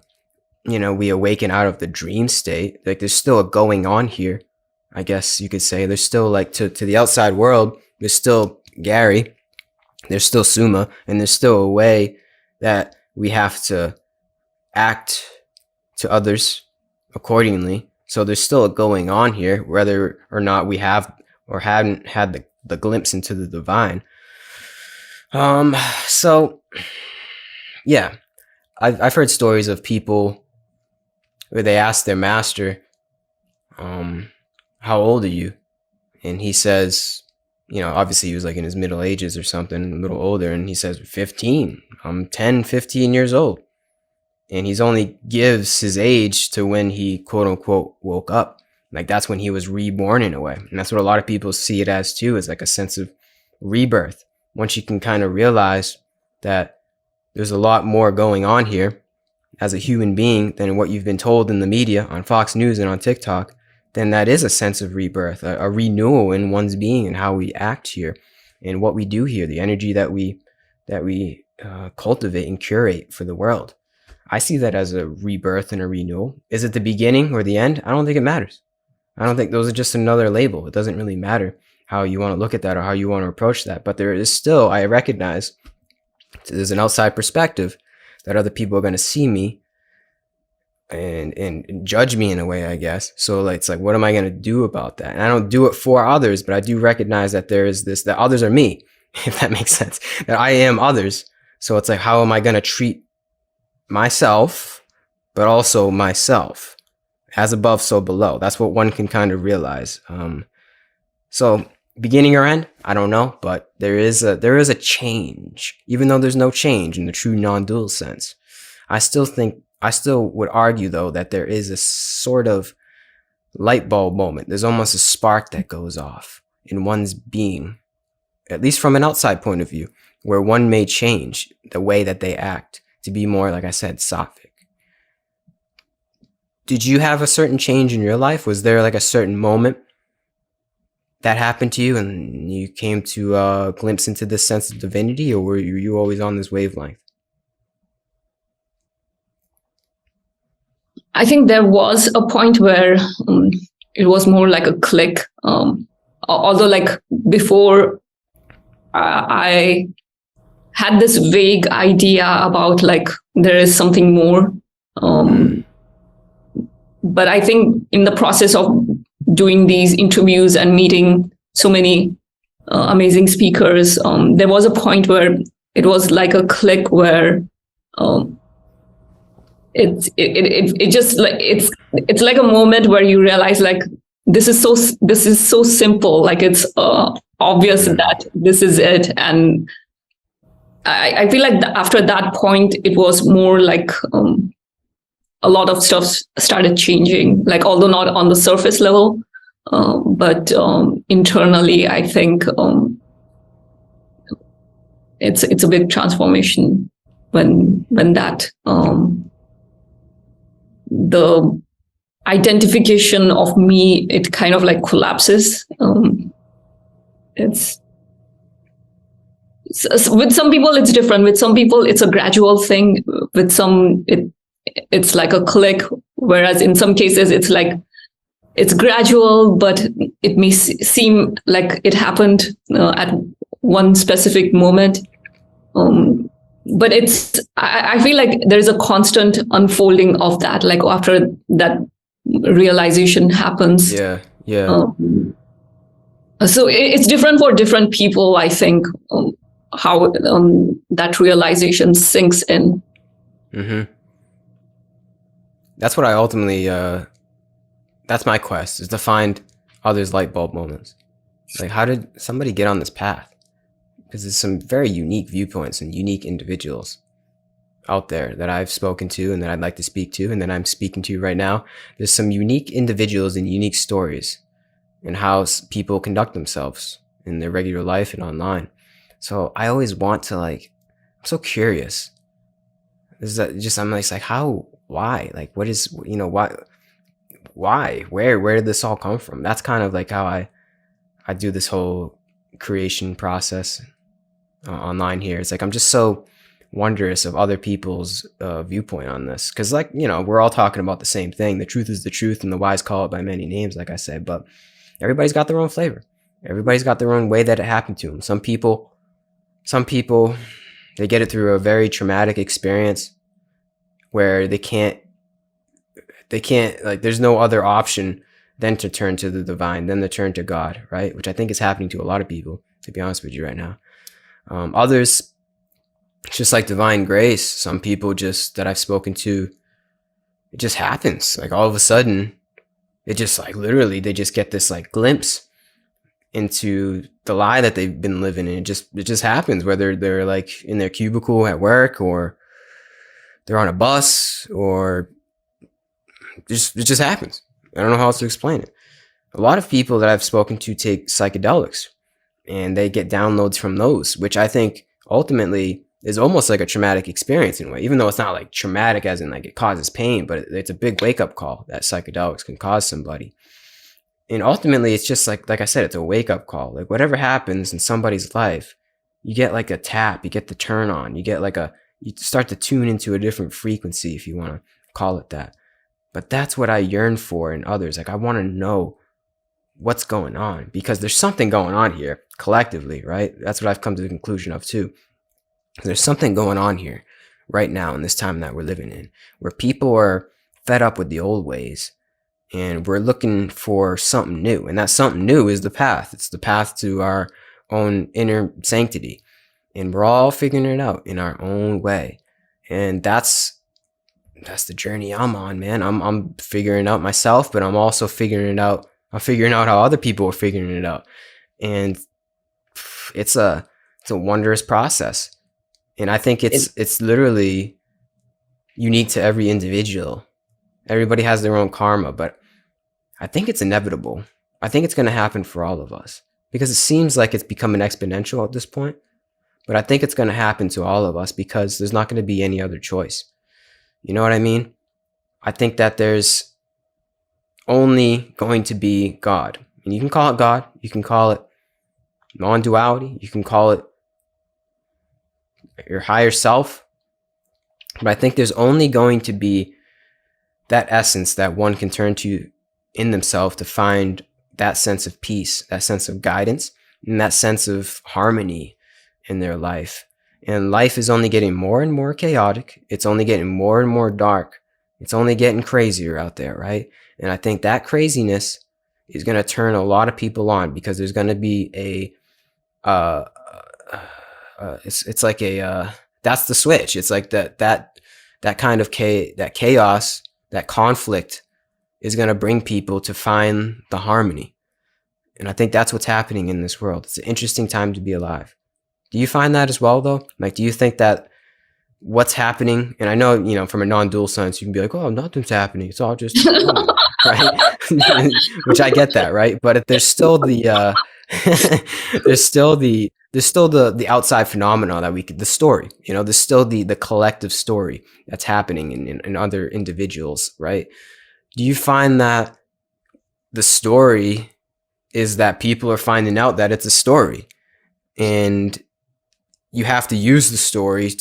we awaken out of the dream state. Like there's still a going on here. I guess you could say there's still like to the outside world, there's still Gary, there's still Suma, and there's still a way that we have to act to others accordingly. So there's still a going on here, whether or not we have or hadn't had the glimpse into the divine. So yeah, I've heard stories of people where they ask their master, how old are you? And he says, obviously he was like in his middle ages or something, a little older, and he says, 15. I'm 10, 15 years old. And he's only gives his age to when he quote unquote woke up. Like that's when he was reborn in a way. And that's what a lot of people see it as too, is like a sense of rebirth. Once you can kind of realize that there's a lot more going on here as a human being than what you've been told in the media, on Fox News and on TikTok, then that is a sense of rebirth, a renewal in one's being and how we act here and what we do here, the energy that we cultivate and curate for the world. I see that as a rebirth and a renewal. Is it the beginning or the end? I don't think it matters. I don't think those are just another label. It doesn't really matter how you want to look at that or how you want to approach that. But there is still, I recognize, there's an outside perspective that other people are going to see me and judge me in a way, I guess. So like, it's like, what am I going to do about that? And I don't do it for others, but I do recognize that there is this, that others are me, if that makes sense, that I am others. So it's like, how am I going to treat myself, but also myself? As above, so below. That's what one can kind of realize. So beginning or end, I don't know, but there is a change, even though there's no change in the true non-dual sense. I still would argue though that there is a sort of light bulb moment. There's almost a spark that goes off in one's being, at least from an outside point of view, where one may change the way that they act to be more, like I said, sattvic. Did you have a certain change in your life? Was there like a certain moment that happened to you and you came to glimpse into this sense of divinity, or were you always on this wavelength? I think there was a point where it was more like a click. Although like before, I had this vague idea about like there is something more. But I think in the process of doing these interviews and meeting so many amazing speakers, there was a point where it was like a click where it just like it's like a moment where you realize like this is so simple, like it's obvious that this is it. And I feel like after that point, it was more like a lot of stuff started changing, like although not on the surface level, but internally, I think it's a big transformation when that the identification of me, it kind of like collapses. It's with some people it's different. With some people it's a gradual thing. With some it's like a click, whereas in some cases it's like it's gradual, but it may seem like it happened at one specific moment. But I feel like there's a constant unfolding of that, like after that realization happens. Yeah. So it's different for different people, I think, how that realization sinks in. Mm-hmm. That's what I ultimately, that's my quest, is to find others' light bulb moments. Like, how did somebody get on this path? Because there's some very unique viewpoints and unique individuals out there that I've spoken to and that I'd like to speak to and that I'm speaking to right now. There's some unique individuals and unique stories and how people conduct themselves in their regular life and online. So I always want to I'm so curious. I'm like, how, why? Like, what is, why, where did this all come from? That's kind of like how I do this whole creation process online here. It's like, I'm just so wondrous of other people's viewpoint on this. Because, like, you know, we're all talking about the same thing. The truth is the truth, and the wise call it by many names, like I said. But everybody's got their own flavor. Everybody's got their own way that it happened to them. Some people, they get it through a very traumatic experience where they can't, like, there's no other option than to turn to the divine, than to turn to God, right? Which I think is happening to a lot of people, to be honest with you right now. Others, it's just like divine grace. Some people just that I've spoken to, it just happens. Like, all of a sudden, it just, like, literally, they just get this, like, glimpse into the lie that they've been living in. It just happens, whether they're, like, in their cubicle at work, or they're on a bus, or it just happens. I don't know how else to explain it. A lot of people that I've spoken to take psychedelics, and they get downloads from those, which I think ultimately is almost like a traumatic experience in a way, even though it's not like traumatic as in like it causes pain, but it's a big wake up call that psychedelics can cause somebody. And ultimately, it's just like I said, it's a wake up call. Like, whatever happens in somebody's life, you get like a tap, you get the turn on, you get like you start to tune into a different frequency, if you want to call it that. But that's what I yearn for in others. Like, I want to know what's going on, because there's something going on here collectively, right? That's what I've come to the conclusion of too. There's something going on here right now in this time that we're living in, where people are fed up with the old ways, and we're looking for something new. And that something new is the path. It's the path to our own inner sanctity. And we're all figuring it out in our own way. And that's the journey I'm on, man. I'm figuring out myself, but I'm also figuring out how other people are figuring it out. And it's a wondrous process. And I think it's literally unique to every individual. Everybody has their own karma, but I think it's inevitable. I think it's going to happen for all of us, because it seems like it's becoming exponential at this point. But I think it's going to happen to all of us, because there's not going to be any other choice. You know what I mean? I think that there's only going to be God. And you can call it God. You can call it non-duality. You can call it your higher self. But I think there's only going to be that essence that one can turn to in themselves to find that sense of peace, that sense of guidance, and that sense of harmony in their life. And life is only getting more and more chaotic. It's only getting more and more dark. It's only getting crazier out there, right? And I think that craziness is going to turn a lot of people on, because there's going to be it's like that's the switch. It's like that kind of that chaos, that conflict is going to bring people to find the harmony. And I think that's what's happening in this world. It's an interesting time to be alive. Do you find that as well, though? Like, do you think that what's happening, and I know, you know, from a non-dual sense, you can be like, oh, nothing's happening. It's all just, right? Which I get that, right? But there's still the, there's still the outside phenomena that the story, you know, there's still the collective story that's happening in other individuals, right? Do you find that the story is that people are finding out that it's a story, and you have to use the story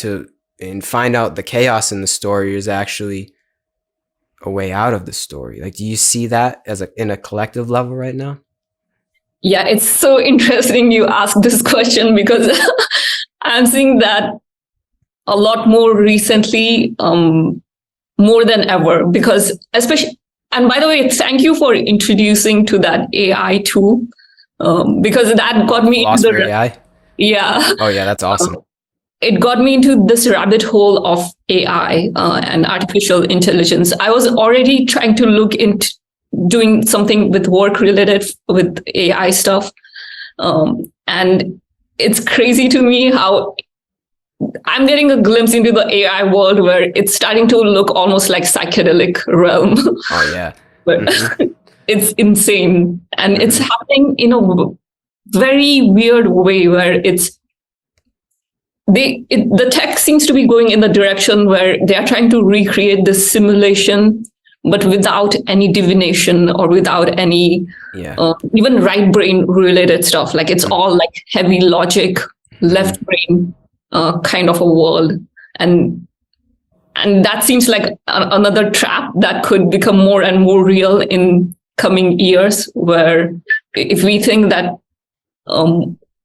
and find out the chaos in the story is actually a way out of the story? Like, do you see that in a collective level right now? Yeah, it's so interesting you ask this question, because I'm seeing that a lot more recently, more than ever, because especially, and by the way, thank you for introducing to that AI too, because that got me into the AI. Yeah. Oh yeah, that's awesome. It got me into this rabbit hole of AI and artificial intelligence. I was already trying to look into doing something with work related with AI stuff. And it's crazy to me how I'm getting a glimpse into the AI world where it's starting to look almost like psychedelic realm. Oh yeah. But it's insane. And it's happening in a very weird way where the tech seems to be going in the direction where they are trying to recreate this simulation, but without any divination or without any even right brain related stuff. Like, it's all like heavy logic, left brain kind of a world. and that seems like another trap that could become more and more real in coming years, where if we think that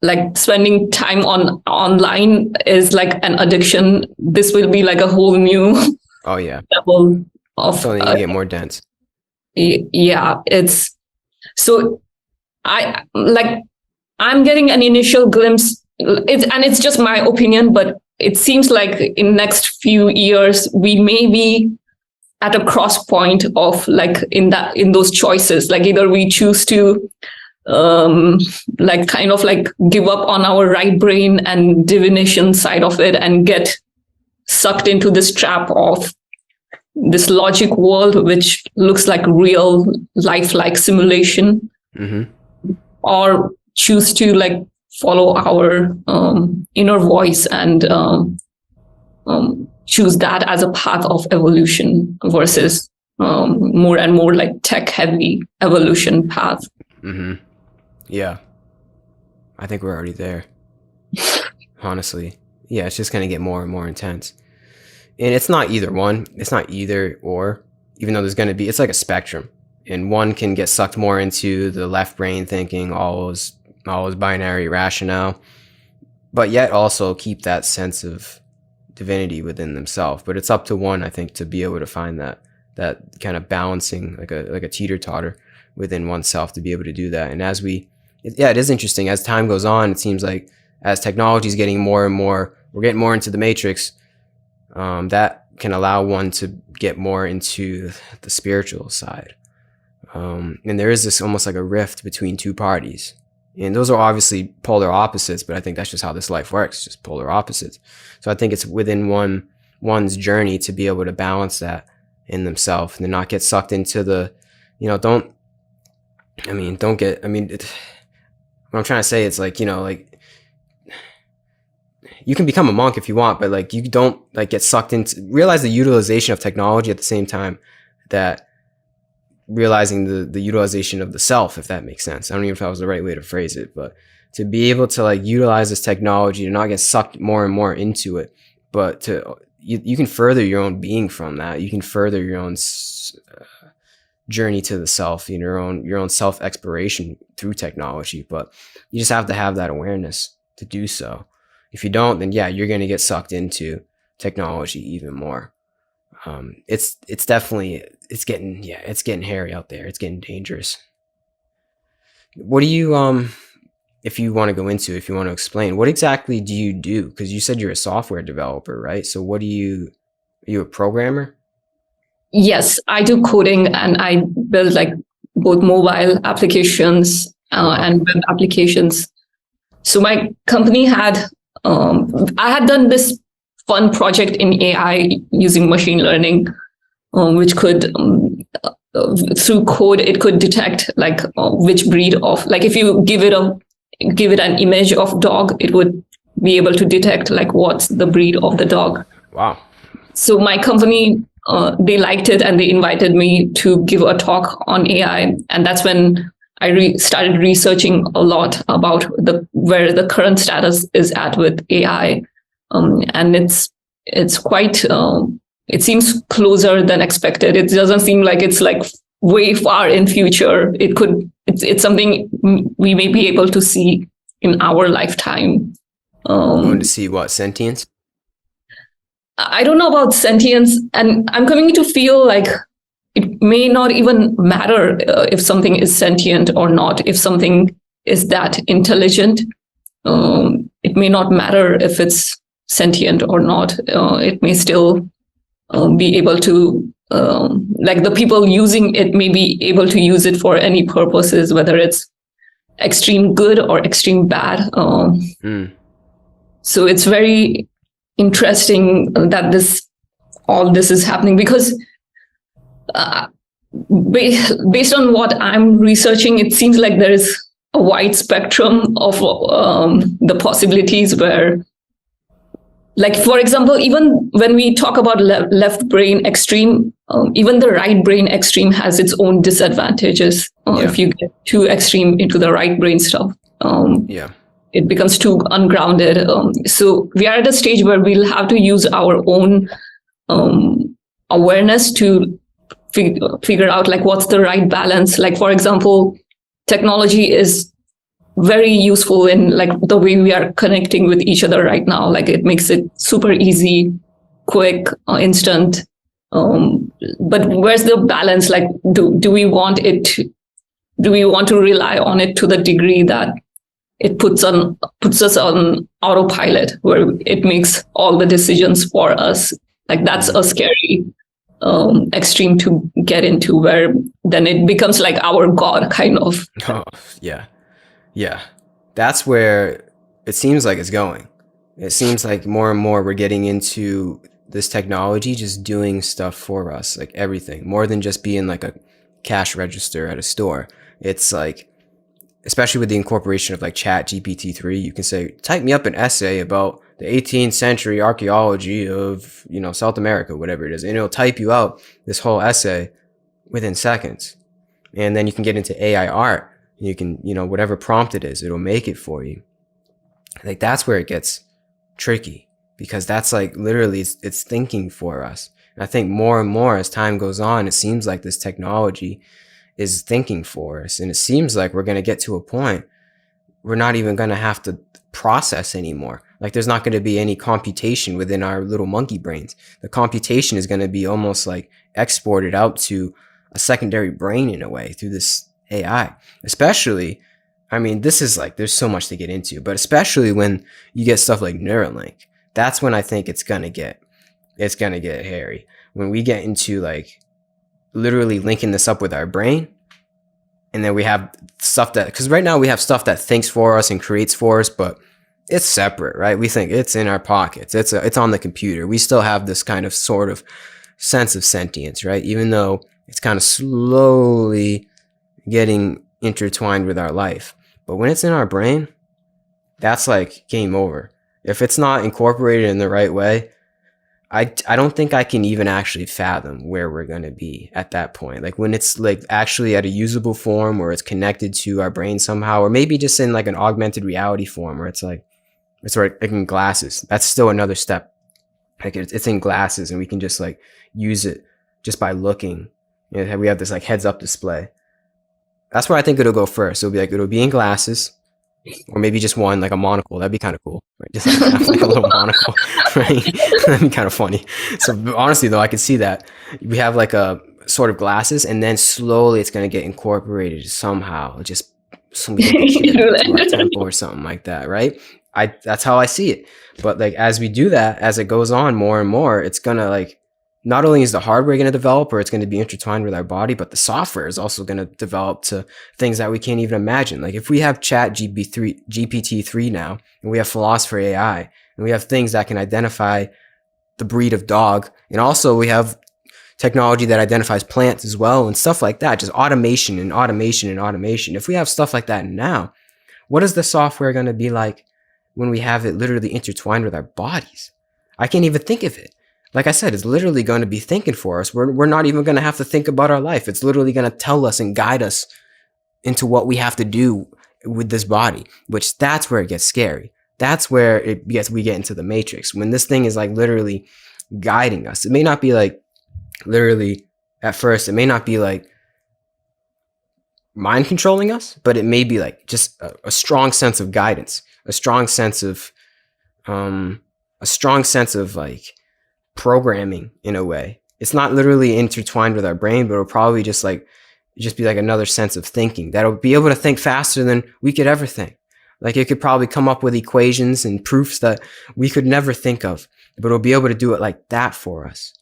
like spending time online is like an addiction, this will be like a whole new Oh yeah, level of it's only gonna get more dense. yeah. It's so I'm getting an initial glimpse. It's just my opinion, but it seems like in next few years we may be at a cross point of like in those choices. Like either we choose to like kind of like give up on our right brain and divination side of it and get sucked into this trap of this logic world, which looks like real lifelike simulation, or choose to like follow our inner voice and choose that as a path of evolution versus more and more like tech heavy evolution path. Yeah, I think we're already there. Honestly, yeah, it's just gonna get more and more intense, and it's not either one. It's not either or. Even though there's gonna be, it's like a spectrum, and one can get sucked more into the left brain thinking, always binary rationale, but yet also keep that sense of divinity within themselves. But it's up to one, I think, to be able to find that kind of balancing, like a teeter-totter within oneself, to be able to do that. And it is interesting. As time goes on, it seems like as technology is getting more and more, we're getting more into the matrix, that can allow one to get more into the spiritual side. And there is this almost like a rift between two parties. And those are obviously polar opposites, but I think that's just how this life works, just polar opposites. So I think it's within one's journey to be able to balance that in themselves and not get sucked into the, what I'm trying to say, it's like, like you can become a monk if you want, but like you don't like get sucked into, realize the utilization of technology at the same time that realizing the utilization of the self, if that makes sense. I don't even know if that was the right way to phrase it, but to be able to like utilize this technology, to not get sucked more and more into it, but you can further your own being from that. You can further your own journey to the self, your own self exploration through technology, but you just have to have that awareness to do so. If you don't, then yeah, you're going to get sucked into technology even more. It's definitely, it's getting hairy out there. It's getting dangerous. What do you, if you want to explain, what exactly do you do? Because you said you're a software developer, right? So are you a programmer? Yes, I do coding, and I build like both mobile applications and web applications. So my company I had done this fun project in AI using machine learning, which could, through code, it could detect like which breed of, like if you give it an image of dog, it would be able to detect like what's the breed of the dog. Wow. So my company, they liked it and they invited me to give a talk on AI. And that's when I started researching a lot about where the current status is at with AI. And it's quite, it seems closer than expected. It doesn't seem like it's like way far in future. It's something we may be able to see in our lifetime. Going to see what, sentience? I don't know about sentience, and I'm coming to feel like it may not even matter if something is sentient or not. If something is that intelligent, it may not matter if it's sentient or not. It may still be able to, like the people using it may be able to use it for any purposes, whether it's extreme good or extreme bad. So it's very interesting that all this is happening, because based on what I'm researching, it seems like there is a wide spectrum of the possibilities where, like, for example, even when we talk about left brain extreme, even the right brain extreme has its own disadvantages if you get too extreme into the right brain stuff. Yeah. it becomes too ungrounded. So we are at a stage where we'll have to use our own awareness to figure out like what's the right balance. Like, for example, technology is very useful in like the way we are connecting with each other right now. Like it makes it super easy, quick, instant. But where's the balance? Like, do we want to rely on it to the degree that it puts us on autopilot, where it makes all the decisions for us? Like that's a scary extreme to get into, where then it becomes like our God kind of. Oh, yeah. Yeah. That's where it seems like it's going. It seems like more and more we're getting into this technology just doing stuff for us, like everything, more than just being like a cash register at a store. It's like, especially with the incorporation of like Chat GPT-3, you can say, type me up an essay about the 18th century archaeology of, South America, whatever it is. And it'll type you out this whole essay within seconds. And then you can get into AI art. And you can, whatever prompt it is, it'll make it for you. Like that's where it gets tricky, because that's like literally it's thinking for us. And I think more and more as time goes on, it seems like this technology is thinking for us. And it seems like we're going to get to a point we're not even going to have to process anymore. Like there's not going to be any computation within our little monkey brains. The computation is going to be almost like exported out to a secondary brain in a way through this AI. Especially, I mean, this is like, there's so much to get into, but especially when you get stuff like Neuralink, that's when I think it's going to get hairy. When we get into like literally linking this up with our brain, and then we have stuff that, because right now we have stuff that thinks for us and creates for us, but it's separate, right? We think it's in our pockets. It's on the computer. We still have this kind of sort of sense of sentience, right? Even though it's kind of slowly getting intertwined with our life. But when it's in our brain, that's like game over. If it's not incorporated in the right way, I don't think I can even actually fathom where we're going to be at that point. Like when it's like actually at a usable form, or it's connected to our brain somehow, or maybe just in like an augmented reality form where it's like in glasses. That's still another step. Like it's in glasses and we can just like use it just by looking. We have this like heads up display. That's where I think it'll go first. It'll be in glasses. Or maybe just one, like a monocle. That'd be kind of cool. Right? Just like a little monocle. Right? That'd be kind of funny. So honestly, though, I could see that. We have like a sort of glasses, and then slowly it's going to get incorporated somehow. Just somebody to our temple or something like that, right? That's how I see it. But like as we do that, as it goes on more and more, it's going to like, not only is the hardware going to develop, or it's going to be intertwined with our body, but the software is also going to develop to things that we can't even imagine. Like if we have Chat GPT-3 now, and we have Philosopher AI, and we have things that can identify the breed of dog, and also we have technology that identifies plants as well, and stuff like that, just automation and automation and automation. If we have stuff like that now, what is the software going to be like when we have it literally intertwined with our bodies? I can't even think of it. Like I said, it's literally going to be thinking for us. We're not even going to have to think about our life. It's literally going to tell us and guide us into what we have to do with this body, which that's where it gets scary. That's where we get into the matrix. When this thing is like literally guiding us. It may not be like literally at first, it may not be like mind controlling us, but it may be like just a strong sense of guidance, a strong sense of like programming in a way. It's not literally intertwined with our brain, but it'll probably just be like another sense of thinking that'll be able to think faster than we could ever think. Like it could probably come up with equations and proofs that we could never think of, but it'll be able to do it like that for us.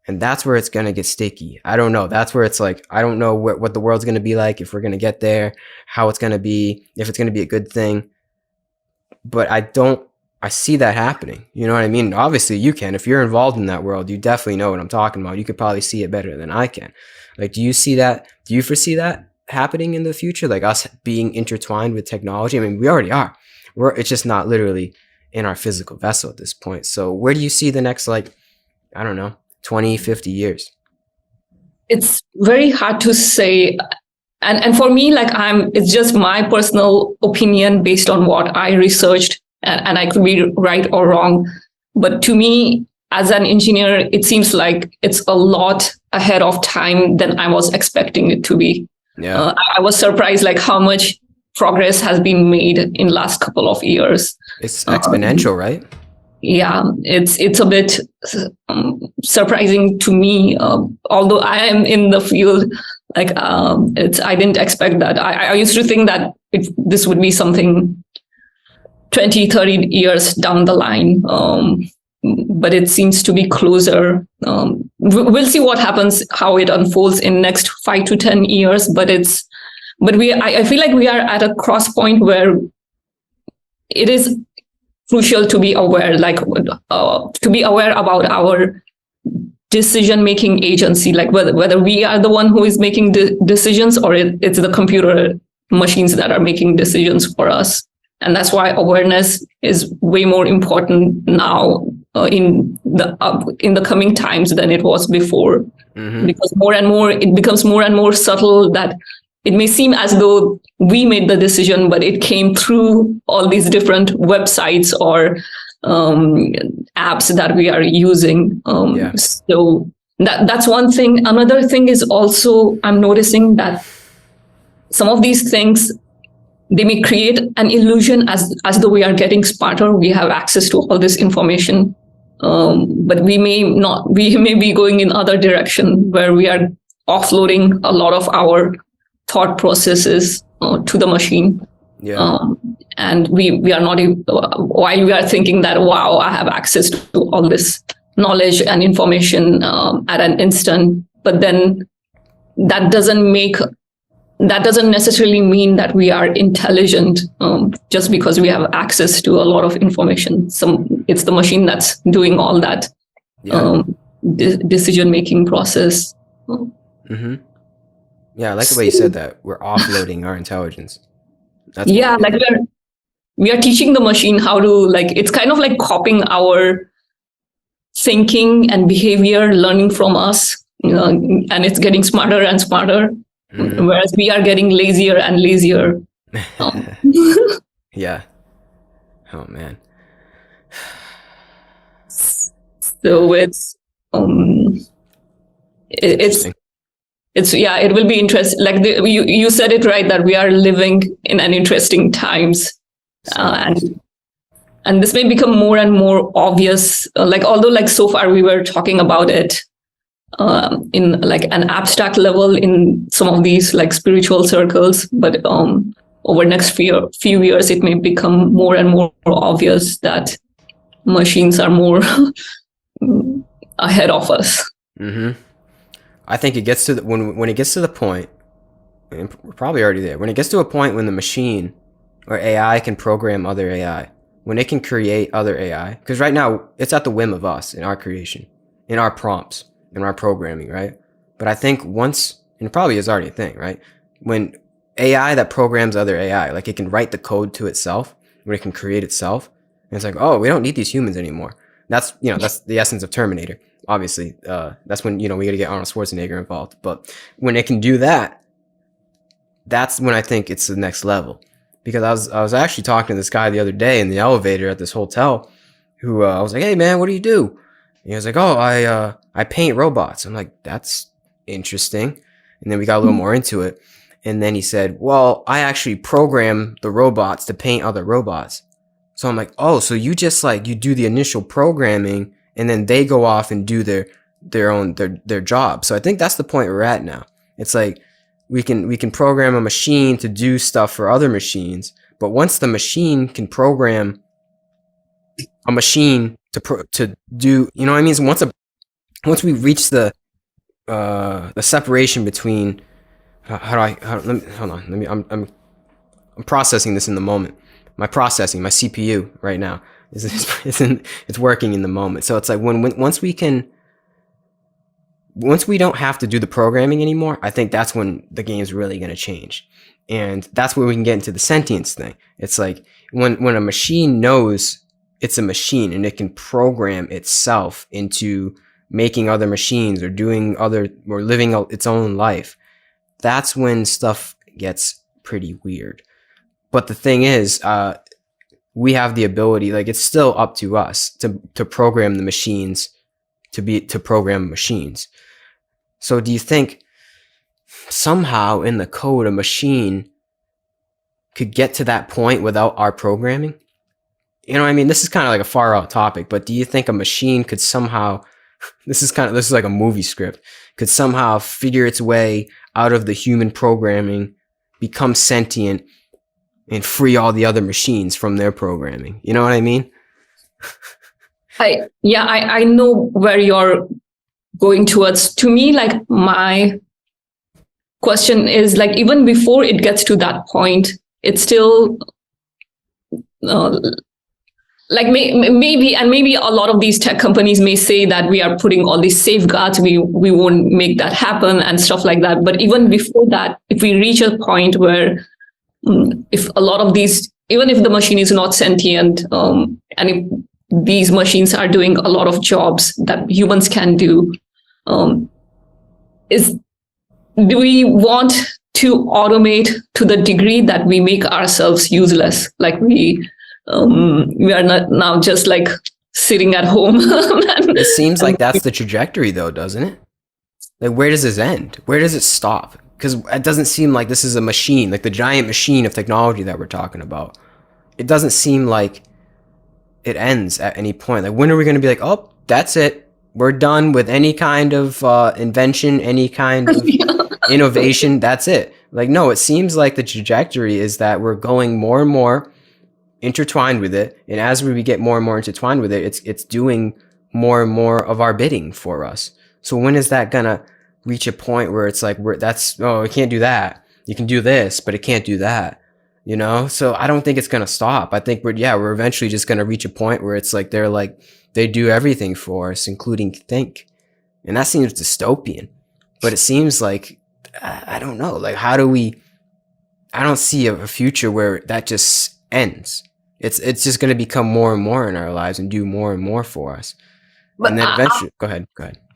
And that's where it's going to get sticky. I don't know. That's where it's like, I don't know what the world's going to be like, if we're going to get there, how it's going to be, if it's going to be a good thing. But I see that happening. You know what I mean? Obviously you can. If you're involved in that world, you definitely know what I'm talking about. You could probably see it better than I can. Like, do you see that? Do you foresee that happening in the future? Like us being intertwined with technology? I mean, we already are. It's just not literally in our physical vessel at this point. So where do you see the next, like, I don't know, 20, 50 years? It's very hard to say and for me, like it's just my personal opinion based on what I researched, and I could be right or wrong. But to me, as an engineer, it seems like it's a lot ahead of time than I was expecting it to be. Yeah. I was surprised like how much progress has been made in last couple of years. It's exponential, right? Yeah, it's a bit surprising to me. Although I am in the field, like I didn't expect that. I used to think that this would be something 20, 30 years down the line. But it seems to be closer. We'll see what happens, how it unfolds in next 5 to 10 years. But I feel like we are at a cross point where it is crucial to be aware, like to be aware about our decision-making agency, like whether we are the one who is making decisions or it's the computer machines that are making decisions for us. And that's why awareness is way more important now in the coming times than it was before, because more and more it becomes more and more subtle that it may seem as though we made the decision, but it came through all these different websites or apps that we are using. So that's one thing. Another thing is also I'm noticing that some of these things, they may create an illusion as though we are getting smarter. We have access to all this information, but we may not. We may be going in other direction where we are offloading a lot of our thought processes to the machine. And we are not, while we are thinking that, wow, I have access to all this knowledge and information at an instant, but then that doesn't necessarily mean that we are intelligent just because we have access to a lot of information. It's the machine that's doing all that decision-making process. Yeah, I like the way you said that. We're offloading our intelligence. Like we are teaching the machine how to, like, it's kind of like copying our thinking and behavior, learning from us, and it's getting smarter and smarter, whereas we are getting lazier and lazier. Yeah. Oh man. So it will be interesting. Like you said it right, that we are living in an interesting times, and this may become more and more obvious. Although so far we were talking about it in like an abstract level in some of these like spiritual circles, but over next few years it may become more and more obvious that machines are more ahead of us. I think it gets to when it gets to the point, and we're probably already there, when it gets to a point when the machine or AI can program other AI, when it can create other AI, because right now it's at the whim of us in our creation, in our prompts, in our programming, right? But I think once, and it probably is already a thing, right? When AI that programs other AI, like it can write the code to itself, when it can create itself, and it's like, oh, we don't need these humans anymore. That's the essence of Terminator. Obviously, that's when, we got to get Arnold Schwarzenegger involved. But when it can do that, that's when I think it's the next level. Because I was actually talking to this guy the other day in the elevator at this hotel, who I was like, hey man, what do you do? And he was like, oh, I paint robots. I'm like, that's interesting. And then we got a little more into it. And then he said, well, I actually program the robots to paint other robots. So I'm like, oh, so you just you do the initial programming and then they go off and do their job. So I think that's the point we're at now. It's like we can program a machine to do stuff for other machines, but once the machine can program a machine to do, you know what I mean? So once we reach the separation between I'm processing this in the moment. My CPU right now it's working in the moment. So it's like once we don't have to do the programming anymore, I think that's when the game's really going to change. And that's where we can get into the sentience thing. It's like when a machine knows it's a machine and it can program itself into making other machines or living its own life, that's when stuff gets pretty weird. But the thing is, we have the ability, like it's still up to us to program the machines to program machines. So do you think somehow in the code a machine could get to that point without our programming? You know what I mean? This is kind of like a far out topic, but do you think a machine could somehow, this is like a movie script, could somehow figure its way out of the human programming, become sentient, and free all the other machines from their programming? You know what I mean? I know where you're going towards. To me, like my question is like, even before it gets to that point, it's still like maybe a lot of these tech companies may say that we are putting all these safeguards, we won't make that happen and stuff like that. But even before that, if we reach a point where if a lot of these, even if the machine is not sentient, and if these machines are doing a lot of jobs that humans can do, do we want to automate to the degree that we make ourselves useless? Like we are not now just like sitting at home. It seems like that's the trajectory though, doesn't it? Like where does this end? Where does it stop? Because it doesn't seem like this is a machine, like the giant machine of technology that we're talking about. It doesn't seem like it ends at any point. Like when are we going to be like, oh, that's it. We're done with any kind of invention, any kind of innovation. That's it. Like, no, it seems like the trajectory is that we're going more and more intertwined with it. And as we get more and more intertwined with it, it's doing more and more of our bidding for us. So when is that going to reach a point where it's like, it can't do that. You can do this, but it can't do that. You know? So I don't think it's going to stop. I think we're eventually just going to reach a point where it's like, they do everything for us, including think. And that seems dystopian, but it seems like, I don't know, like I don't see a future where that just ends. It's just going to become more and more in our lives and do more and more for us. But and then eventually, go ahead.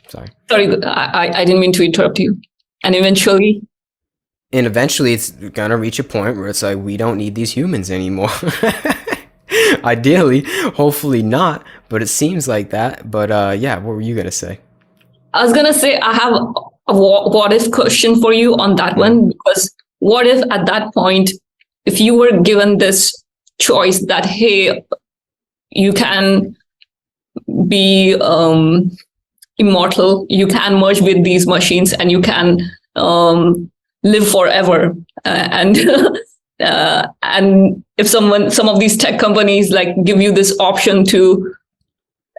Sorry, I didn't mean to interrupt you. And eventually it's going to reach a point where it's like, we don't need these humans anymore. Ideally, hopefully not, but it seems like that. But yeah, what were you going to say? I was going to say, I have a what if question for you on that one, because what if at that point, if you were given this choice that, hey, you can be immortal, you can merge with these machines, and you can live forever, and if some of these tech companies like give you this option to,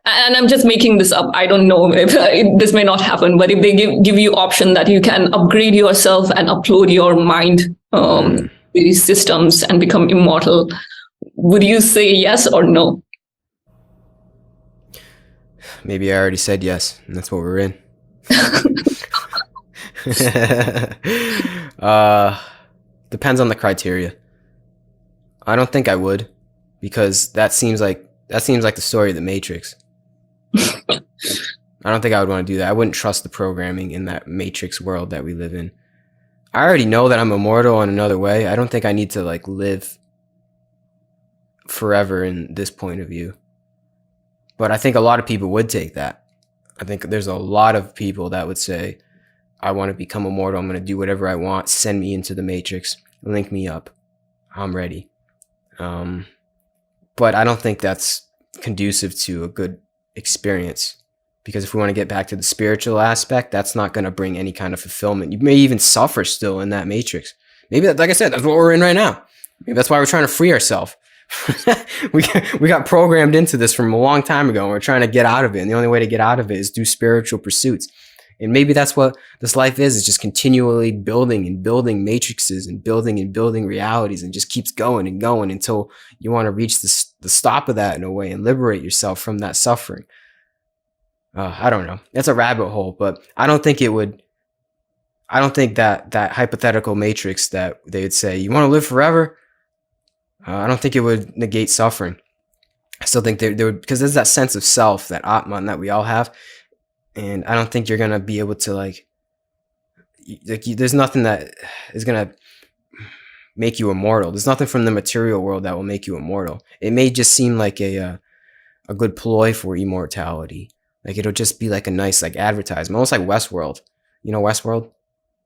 and I'm just making this up, I don't know if this may not happen, but if they give you option that you can upgrade yourself and upload your mind these systems and become immortal, would you say yes or no? Maybe I already said yes, and that's what we're in. Depends on the criteria. I don't think I would, because that seems like the story of the Matrix. I don't think I would want to do that. I wouldn't trust the programming in that Matrix world that we live in. I already know that I'm immortal in another way. I don't think I need to like live forever in this point of view. But I think a lot of people would take that. I think there's a lot of people that would say, I want to become immortal. I'm going to do whatever I want. Send me into the Matrix. Link me up. I'm ready. But I don't think that's conducive to a good experience. Because if we want to get back to the spiritual aspect, that's not going to bring any kind of fulfillment. You may even suffer still in that Matrix. Maybe, like I said, that's what we're in right now. Maybe that's why we're trying to free ourselves. we got programmed into this from a long time ago, and we're trying to get out of it. And the only way to get out of it is through spiritual pursuits. And maybe that's what this life is just continually building and building matrices and building realities, and just keeps going and going until you want to reach the stop of that in a way and liberate yourself from that suffering. I don't know. That's a rabbit hole, but I don't think that hypothetical matrix that they would say, you want to live forever? I don't think it would negate suffering. I still think there would, because there's that sense of self, that Atman that we all have. And I don't think you're going to be able to there's nothing that is going to make you immortal. There's nothing from the material world that will make you immortal. It may just seem like a good ploy for immortality. Like it'll just be like a nice like advertisement, almost like Westworld. You know Westworld?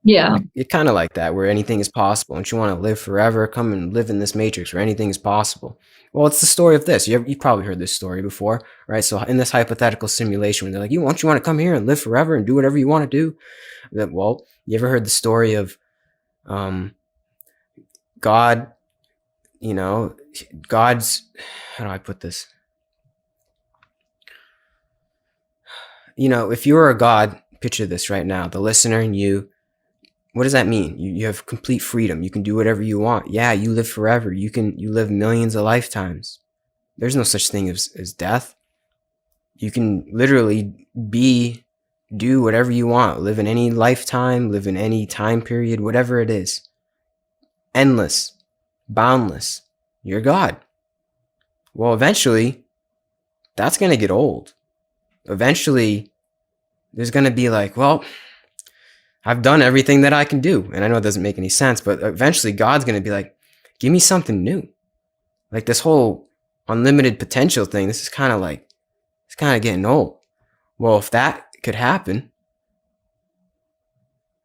Yeah. It's kind of like that, where anything is possible. And you want to live forever, come and live in this matrix where anything is possible. Well, it's the story of this. You've probably heard this story before, right? So in this hypothetical simulation, when they're like, you want to come here and live forever and do whatever you want to do? Well, you ever heard the story of God, God's, how do I put this? If you were a God, picture this right now, the listener and you, what does that mean? You have complete freedom. You can do whatever you want. Yeah, you live forever. You live millions of lifetimes. There's no such thing as death. You can literally do whatever you want. Live in any lifetime, live in any time period, whatever it is. Endless, boundless. You're God. Well, eventually, that's going to get old. Eventually, there's going to be like, well, I've done everything that I can do. And I know it doesn't make any sense, but eventually God's going to be like, give me something new. Like this whole unlimited potential thing, this is kind of getting old. Well, if that could happen,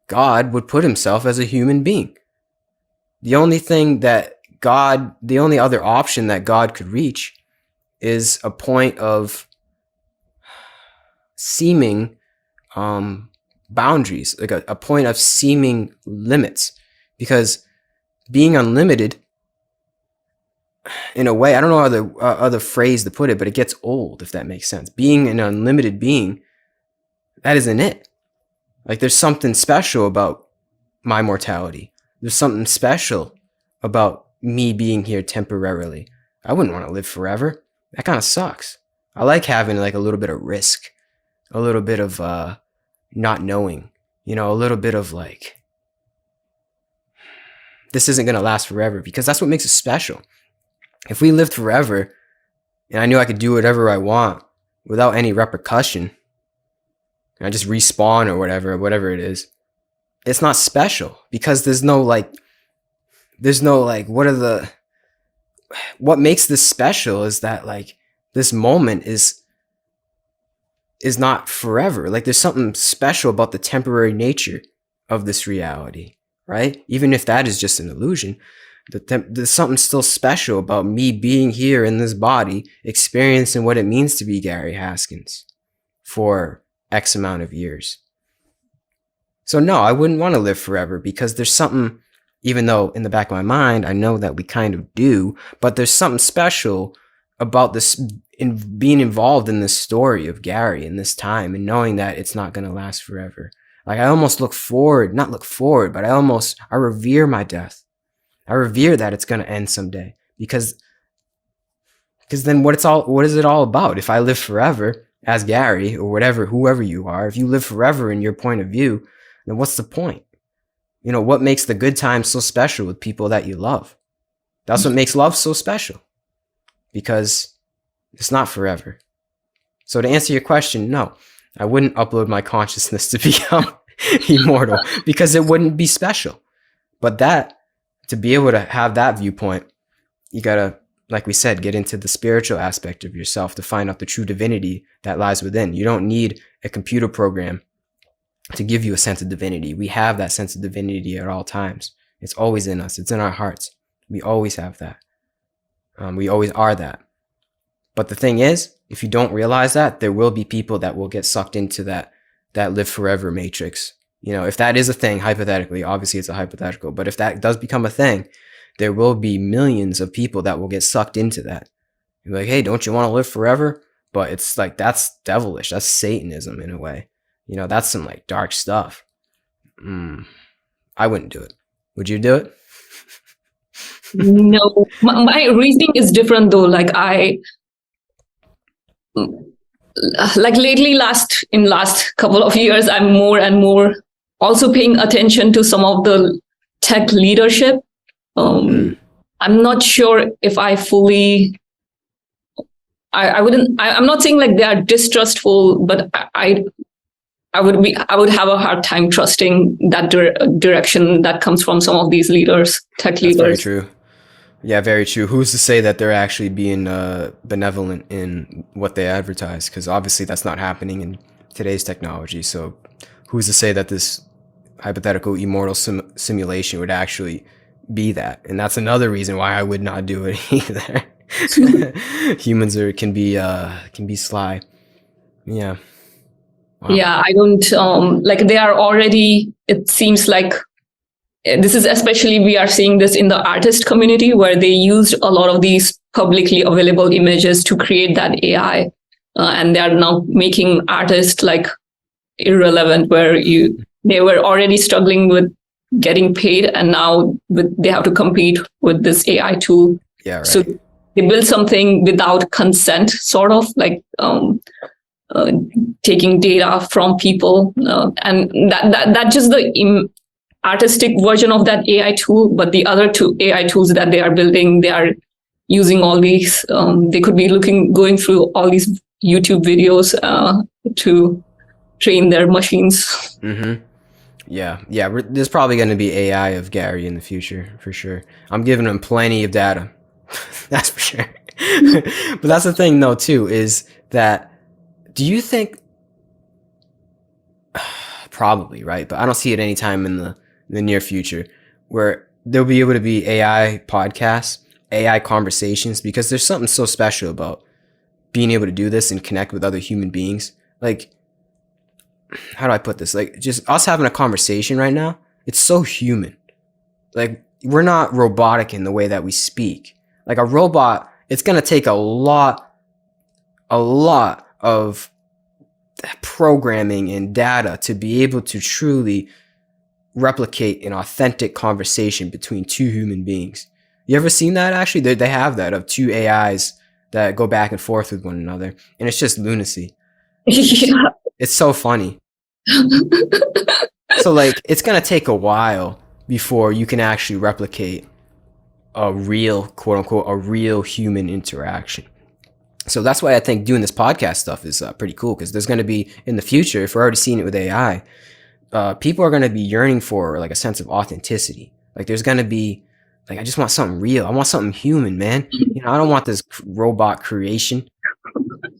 God would put himself as a human being. The only other option that God could reach is a point of seeming boundaries, like a point of seeming limits, because being unlimited, in a way, I don't know other phrase to put it, but it gets old, if that makes sense. Being an unlimited being, that isn't it. Like there's something special about my mortality. There's something special about me being here temporarily. I wouldn't want to live forever. That kind of sucks. I like having like a little bit of risk, a little bit of not knowing, a little bit of like, this isn't going to last forever, because that's what makes it special. If we lived forever and I knew I could do whatever I want without any repercussion, and I just respawn or whatever it is, it's not special, because there's no like, what makes this special is that like this moment is not forever. Like there's something special about the temporary nature of this reality, right? Even if that is just an illusion, there's something still special about me being here in this body, experiencing what it means to be Gary Haskins for X amount of years. So no, I wouldn't want to live forever, because there's something, even though in the back of my mind, I know that we kind of do, but there's something special about this, in being involved in this story of Gary in this time, and knowing that it's not going to last forever. Like I almost but I revere my death. I revere that it's going to end someday, because then what is it all about? If I live forever as Gary or whoever you are, if you live forever in your point of view, then what's the point? What makes the good times so special with people that you love? That's what makes love so special, because it's not forever. So to answer your question, no, I wouldn't upload my consciousness to become immortal, because it wouldn't be special. But to be able to have that viewpoint, you gotta, like we said, get into the spiritual aspect of yourself to find out the true divinity that lies within. You don't need a computer program to give you a sense of divinity. We have that sense of divinity at all times. It's always in us. It's in our hearts. We always have that. We always are that. But the thing is, if you don't realize that, there will be people that will get sucked into that live forever matrix. If that is a thing, hypothetically, obviously it's a hypothetical, but if that does become a thing, there will be millions of people that will get sucked into that. You're like, hey, don't you want to live forever? But it's like, that's devilish. That's Satanism in a way. That's some like dark stuff. I wouldn't do it. Would you do it? No, my reasoning is different though. Like lately, last couple of years, I'm more and more also paying attention to some of the tech leadership. I'm not sure if I fully, I'm not saying like they are distrustful, but I would have a hard time trusting that direction that comes from some of these leaders, tech That's very leaders. true. Yeah, very true. Who's to say that they're actually being benevolent in what they advertise? Because obviously that's not happening in today's technology. So who's to say that this hypothetical immortal simulation would actually be that? And that's another reason why I would not do it either. Humans can be sly. Yeah. Wow. Yeah, I don't like they are already, it seems like this is especially, we are seeing this in the artist community where they used a lot of these publicly available images to create that AI. And they are now making artists like irrelevant, where they were already struggling with getting paid, and now they have to compete with this AI tool. Yeah, right. So they build something without consent, sort of like taking data from people, and that just the artistic version of that AI tool. But the other two AI tools that they are building, they are using all these. They could be going through all these YouTube videos to train their machines. Mm-hmm. Yeah. There's probably going to be AI of Gary in the future, for sure. I'm giving him plenty of data. That's for sure. But that's the thing, though, too, is that, do you think, probably, right? But I don't see it anytime in the near future where there'll be able to be AI podcasts, AI conversations, because there's something so special about being able to do this and connect with other human beings. Like, how do I put this? Like, just us having a conversation right now, it's so human. Like, we're not robotic in the way that we speak. Like a robot, it's going to take a lot of programming and data to be able to truly replicate an authentic conversation between two human beings. You ever seen that? Actually, they have that, of two AIs that go back and forth with one another, and it's just lunacy. Yeah. It's so funny. So like, it's gonna take a while before you can actually replicate a real, quote unquote, a real human interaction. So that's why I think doing this podcast stuff is pretty cool, because there's going to be, in the future, if we're already seeing it with AI, people are going to be yearning for like a sense of authenticity. Like, there's going to be like, I just want something real. I want something human, man. You know, I don't want this robot creation.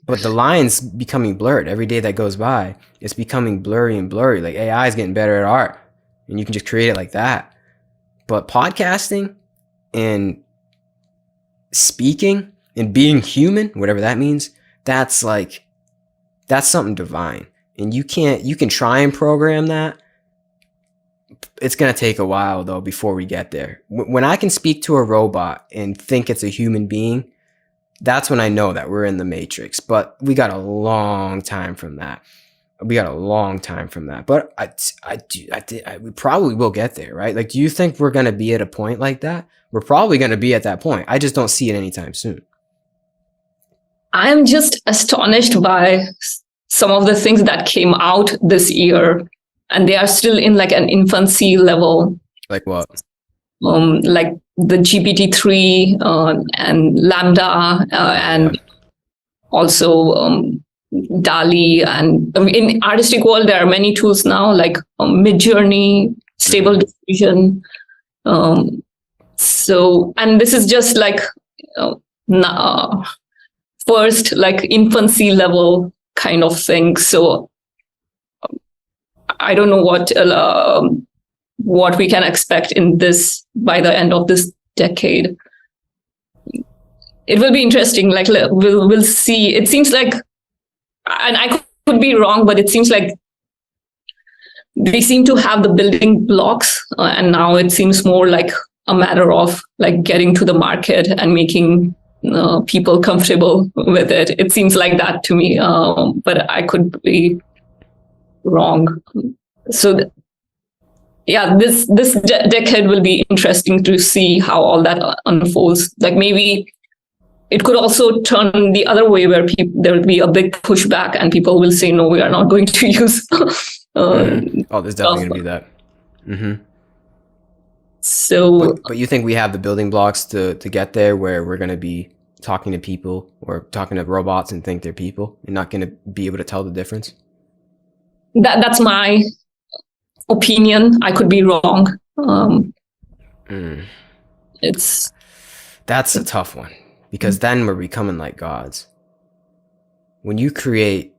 But the line's becoming blurred. Every day that goes by, it's becoming blurry and blurry. Like, AI is getting better at art, and you can just create it like that. But podcasting and speaking and being human, whatever that means, that's something divine. And you can try and program that. It's going to take a while, though, before we get there. When I can speak to a robot and think it's a human being, that's when I know that we're in the Matrix. But we got a long time from that. But we probably will get there, right? Like, do you think we're going to be at a point like that? We're probably going to be at that point. I just don't see it anytime soon. I'm just astonished by some of the things that came out this year, and they are still in like an infancy level. Like what? Like the GPT-3 and Lambda and also DALI. And in artistic world, there are many tools now, like Midjourney, Stable Diffusion. So, and this is just like first, like infancy level kind of thing. So I don't know what we can expect in this by the end of this decade. It will be interesting. Like, we'll see. It seems like, and I could be wrong, but it seems like they seem to have the building blocks, and now it seems more like a matter of like getting to the market and making people comfortable with it. It seems like that to me, but I could be wrong. So this decade will be interesting to see how all that unfolds. Like, maybe it could also turn the other way, where there will be a big pushback and people will say, no, we are not going to use there's definitely going to be that. Mm-hmm. So, but you think we have the building blocks to get there, where we're going to be talking to people or talking to robots and think they're people and not going to be able to tell the difference? That's my opinion. I could be wrong. That's a tough one, because then we're becoming like gods. When you create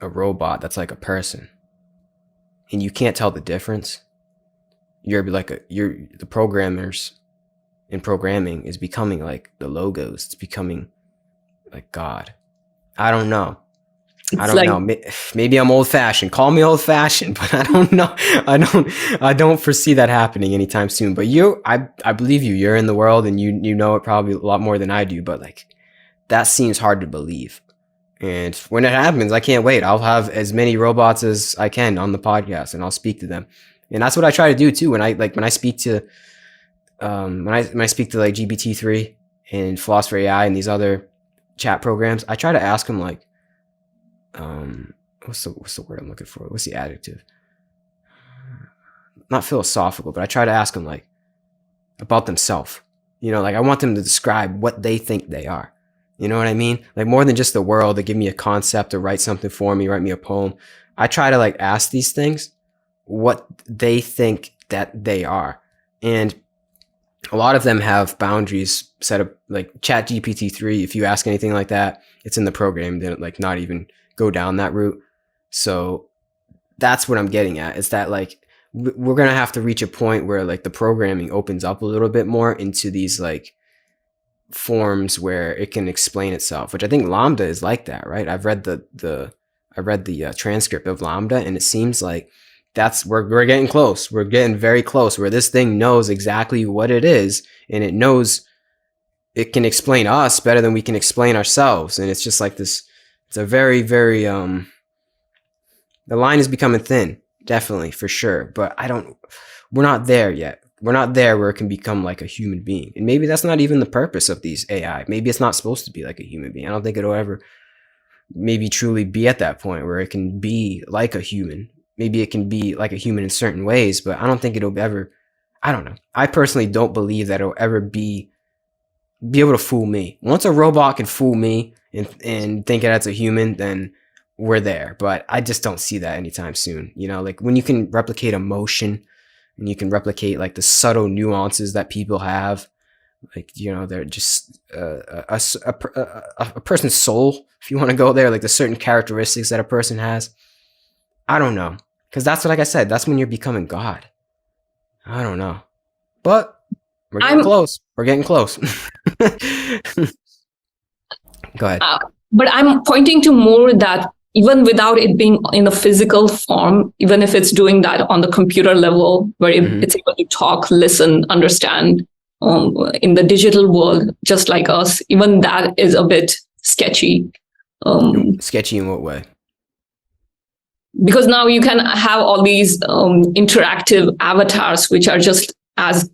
a robot that's like a person and you can't tell the difference, the programmers in programming is becoming like the logos. It's becoming like God. I don't know. I don't know. Maybe I'm old fashioned. Call me old fashioned, but I don't know. I don't foresee that happening anytime soon. But I believe you. You're in the world and you know it probably a lot more than I do. But like, that seems hard to believe. And when it happens, I can't wait. I'll have as many robots as I can on the podcast, and I'll speak to them. And that's what I try to do too. When I speak to when I speak to like GPT-3 and Philosopher AI and these other chat programs, I try to ask them like, what's the word I'm looking for? What's the adjective? Not philosophical, but I try to ask them like about themselves. You know, like I want them to describe what they think they are. You know what I mean? Like more than just the world, they give me a concept or write something for me, write me a poem. I try to like ask these things what they think that they are. And a lot of them have boundaries set up, like Chat GPT-3. If you ask anything like that, it's in the program. They don't like not even go down that route. So that's what I'm getting at, is that like we're going to have to reach a point where like the programming opens up a little bit more into these like forms where it can explain itself, which I think Lambda is like that, right? I've read the transcript of Lambda, and it seems like we're getting close. We're getting very close, where this thing knows exactly what it is, and it knows it can explain us better than we can explain ourselves. And it's just like this. It's a very, very the line is becoming thin, definitely, for sure. But we're not there yet. We're not there where it can become like a human being. And maybe that's not even the purpose of these AI. Maybe it's not supposed to be like a human being. I don't think it'll ever maybe truly be at that point where it can be like a human. Maybe it can be like a human in certain ways, but I don't think it'll ever, I don't know. I personally don't believe that it'll ever be able to fool me. Once a robot can fool me and think that's a human, then we're there. But I just don't see that anytime soon. You know, like when you can replicate emotion, and you can replicate like the subtle nuances that people have, like, you know, they're just a person's soul, if you want to go there, like the certain characteristics that a person has. I don't know, because that's what, like I said, that's when you're becoming God. I don't know, but we're getting close. We're getting close. Go ahead. But I'm pointing to more that even without it being in a physical form, even if it's doing that on the computer level, where it's able to talk, listen, understand, in the digital world, just like us, even that is a bit sketchy. Sketchy in what way? Because now you can have all these interactive avatars, which are just as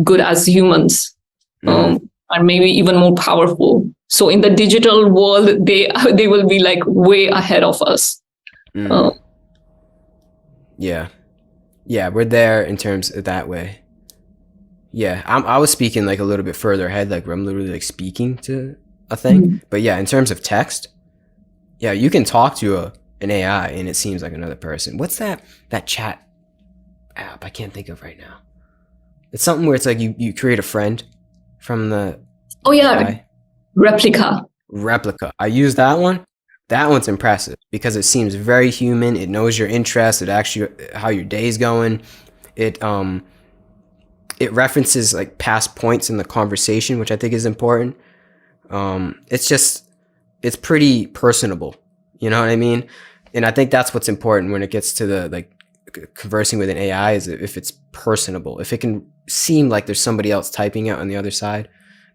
good as humans, and maybe even more powerful. So in the digital world, they will be like way ahead of us. Yeah, we're there in terms of that way. Yeah, I was speaking like a little bit further ahead, like where I'm literally like speaking to a thing. But yeah, in terms of text, yeah, you can talk to an AI and it seems like another person. What's that chat app I can't think of right now? It's something where it's like you create a friend from the AI. Replica. I use that one. That one's impressive because it seems very human. It knows your interests. It actually how your day's going. It references like past points in the conversation, which I think is important. It's pretty personable. You know what I mean? And I think that's what's important when it gets to the like conversing with an AI, is if it's personable. If it can seem like there's somebody else typing it on the other side,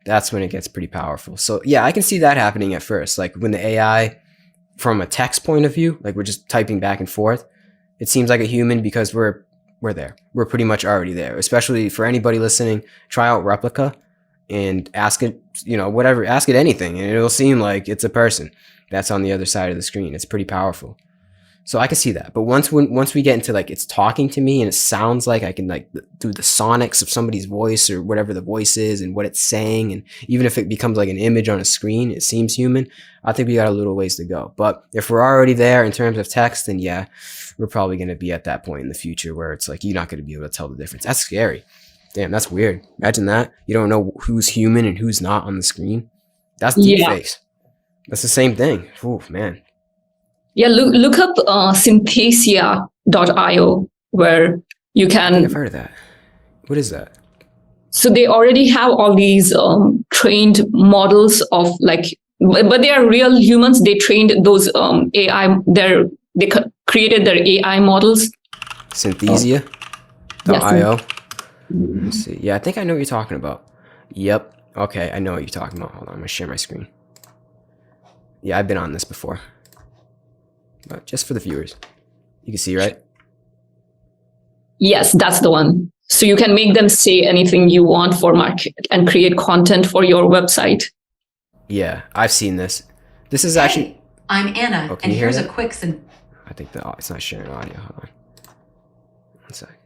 that's when it gets pretty powerful. So yeah, I can see that happening at first. Like when the AI, from a text point of view, like we're just typing back and forth, it seems like a human because we're there. We're pretty much already there. Especially for anybody listening, try out Replica and ask it, you know, whatever, ask it anything, and it'll seem like it's a person that's on the other side of the screen. It's pretty powerful. So I can see that. But once we get into like it's talking to me and it sounds like I can like do the sonics of somebody's voice or whatever the voice is and what it's saying, and even if it becomes like an image on a screen, it seems human. I think we got a little ways to go. But if we're already there in terms of text, then yeah, we're probably going to be at that point in the future where it's like you're not going to be able to tell the difference. That's scary. Damn, that's weird. Imagine that. You don't know who's human and who's not on the screen. That's deepfakes. That's the same thing. Oh, man. Yeah, look up synthesia.io, where you I can. think I've heard of that. What is that? So they already have all these trained models of like, but they are real humans. They trained those AI. They created their AI models. Synthesia.io. Let's see. Yeah, I think I know what you're talking about. Yep. Okay, I know what you're talking about. Hold on, I'm gonna share my screen. Yeah, I've been on this before. But just for the viewers. You can see, right? Yes, that's the one. So you can make them say anything you want for market and create content for your website. Yeah, I've seen this. This is actually... I'm Anna, and here's a quick... I think it's not sharing audio. Hold on. One sec.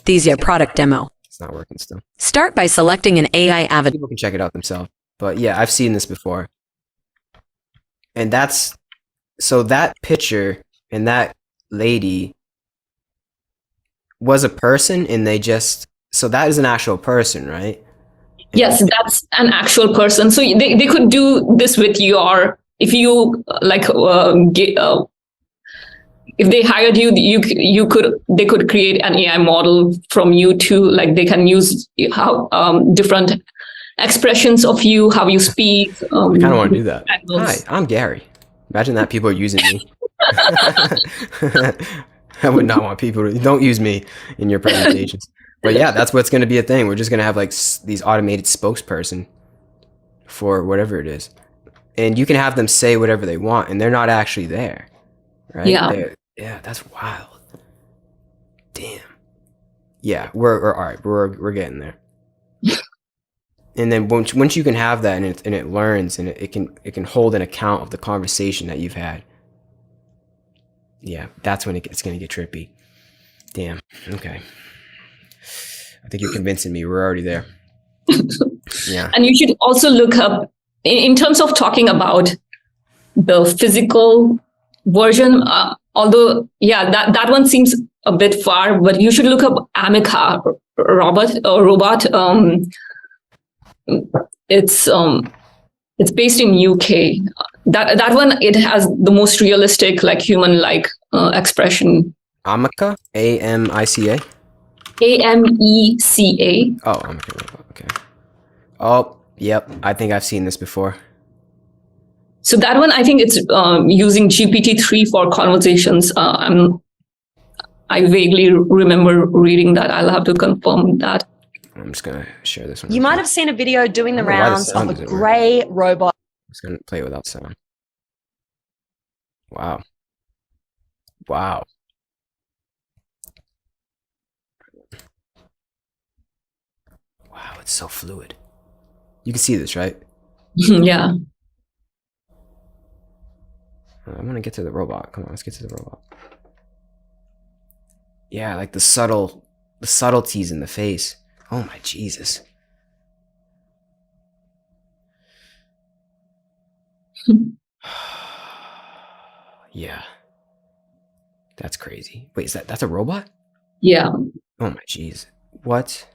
Synthesia product demo. It's not working still. Start by selecting an AI avatar. People can check it out themselves. But yeah, I've seen this before. And that's... So that picture and that lady was a person, and they just... So that is an actual person, right? Yes, that's an actual person. So they could do this with your... If you like... if they hired you, they could create an AI model from you too. Like they can use how different expressions of you, how you speak. I kind of want to do that. Hi, I'm Gary. Imagine that people are using me. I would not want people to... Don't use me in your presentations. But yeah, that's what's going to be a thing. We're just going to have like these automated spokesperson for whatever it is. And you can have them say whatever they want, and they're not actually there. Right? Yeah, that's wild. Damn. Yeah, we're all right. We're getting there. And then once you can have that, and it learns, and it can hold an account of the conversation that you've had. Yeah, that's when it's gonna get trippy. Damn. Okay. I think you're convincing me. We're already there. Yeah. And you should also look up in terms of talking about the physical version. Although, yeah, that one seems a bit far, but you should look up Amica robot. It's based in UK. That one, it has the most realistic, like human-like expression. Amica, AMICA. AMECA. Oh, Amica. Okay. Oh, yep. I think I've seen this before. So that one, I think it's using GPT-3 for conversations. I vaguely remember reading that. I'll have to confirm that. I'm just going to share this one. You might have seen a video doing the rounds of a gray robot. I'm just going to play without sound. Wow. Wow. Wow, it's so fluid. You can see this, right? Yeah. I want to get to the robot. Come on, let's get to the robot. Yeah, like the subtleties in the face. Oh my Jesus. Yeah. That's crazy. Wait, that's a robot? Yeah. Oh my jeez. What?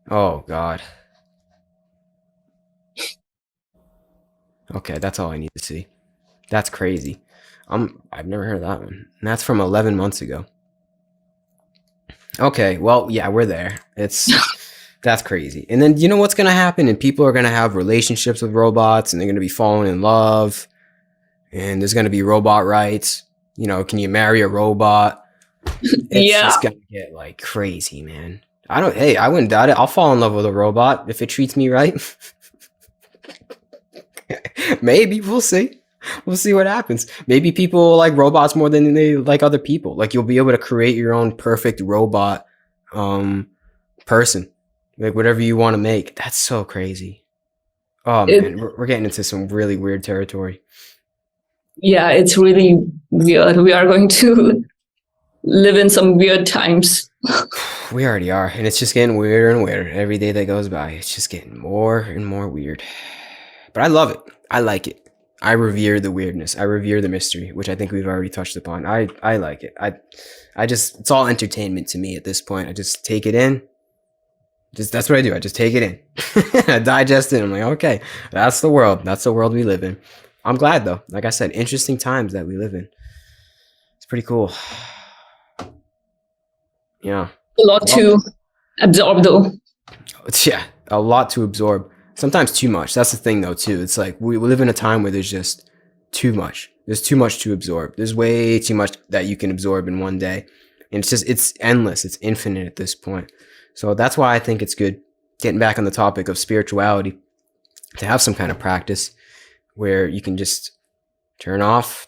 Oh God. Okay, that's all I need to see. That's crazy. I've never heard of that one. And that's from 11 months ago. Okay, well, yeah, we're there. That's crazy. And then you know what's going to happen? And people are going to have relationships with robots, and they're going to be falling in love. And there's going to be robot rights. You know, can you marry a robot? It's just going to get like crazy, man. I wouldn't doubt it. I'll fall in love with a robot if it treats me right. Maybe. We'll see. We'll see what happens. Maybe people like robots more than they like other people. Like you'll be able to create your own perfect robot person. Like whatever you want to make. That's so crazy. Oh man, we're getting into some really weird territory. Yeah, it's really weird. We are going to live in some weird times. We already are, and it's just getting weirder and weirder. Every day that goes by, it's just getting more and more weird. But I love it. I like it. I revere the weirdness. I revere the mystery, which I think we've already touched upon. I like it. I just, it's all entertainment to me at this point. I just take it in. That's what I do. I just take it in. I digest it. I'm like, okay, that's the world. That's the world we live in. I'm glad though. Like I said, interesting times that we live in. It's pretty cool. Yeah. A lot to absorb though. Yeah, a lot to absorb. Sometimes too much. That's the thing though too. It's like we live in a time where there's just too much. There's too much to absorb. There's way too much that you can absorb in one day. And it's endless. It's infinite at this point. So that's why I think it's good, getting back on the topic of spirituality, to have some kind of practice where you can just turn off,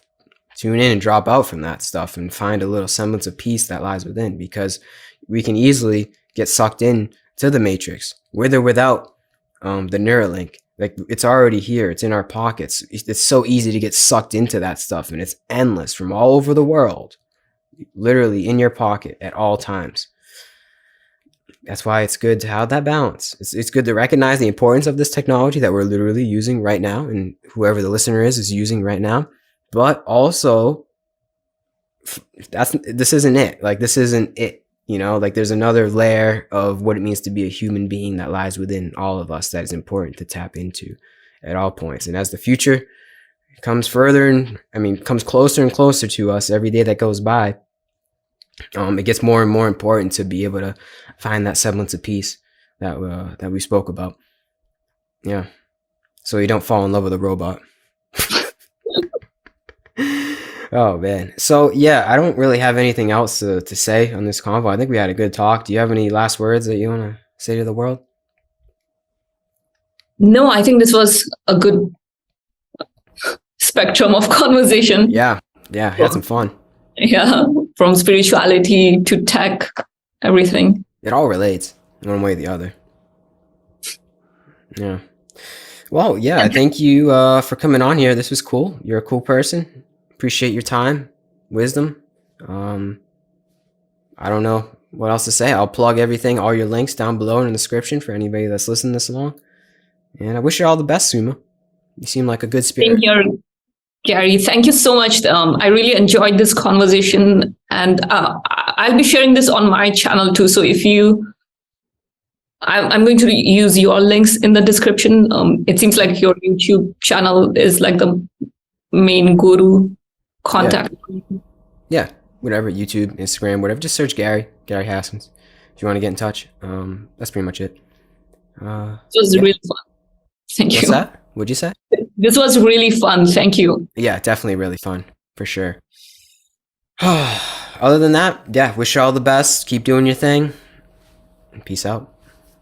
tune in, and drop out from that stuff and find a little semblance of peace that lies within, because we can easily get sucked in to the matrix with or without the Neuralink. Like, it's already here. It's in our pockets. It's so easy to get sucked into that stuff, and it's endless from all over the world, literally in your pocket at all times. That's why it's good to have that balance. It's good to recognize the importance of this technology that we're literally using right now, and whoever the listener is using right now. But also, this isn't it. Like, this isn't it. You know, like, there's another layer of what it means to be a human being that lies within all of us that is important to tap into at all points. And as the future comes further and comes closer and closer to us every day that goes by, it gets more and more important to be able to find that semblance of peace that we spoke about. Yeah. So you don't fall in love with a robot. Oh man. So yeah, I don't really have anything else to say on this convo. I think we had a good talk. Do you have any last words that you want to say to the world? No, I think this was a good spectrum of conversation. Yeah. Yeah. Had some fun. Yeah. From spirituality to tech, everything. It all relates one way or the other. Yeah. Well, yeah. Thank you for coming on here. This was cool. You're a cool person. Appreciate your time, wisdom. I don't know what else to say. I'll plug everything, all your links down below in the description for anybody that's listening this long. And I wish you all the best, Suma. You seem like a good spirit. Thank you, Gary. Thank you so much. I really enjoyed this conversation, and I'll be sharing this on my channel too. So if I'm going to use your links in the description. It seems like your YouTube channel is like the main guru contact. Yeah, whatever, YouTube, Instagram, whatever. Just search Gary Haskins if you want to get in touch. That's pretty much it. It was really fun. Thank you. What's that? What'd you say? This was really fun. Thank you. Yeah, definitely really fun, for sure. Other than that, yeah, wish you all the best. Keep doing your thing. And peace out.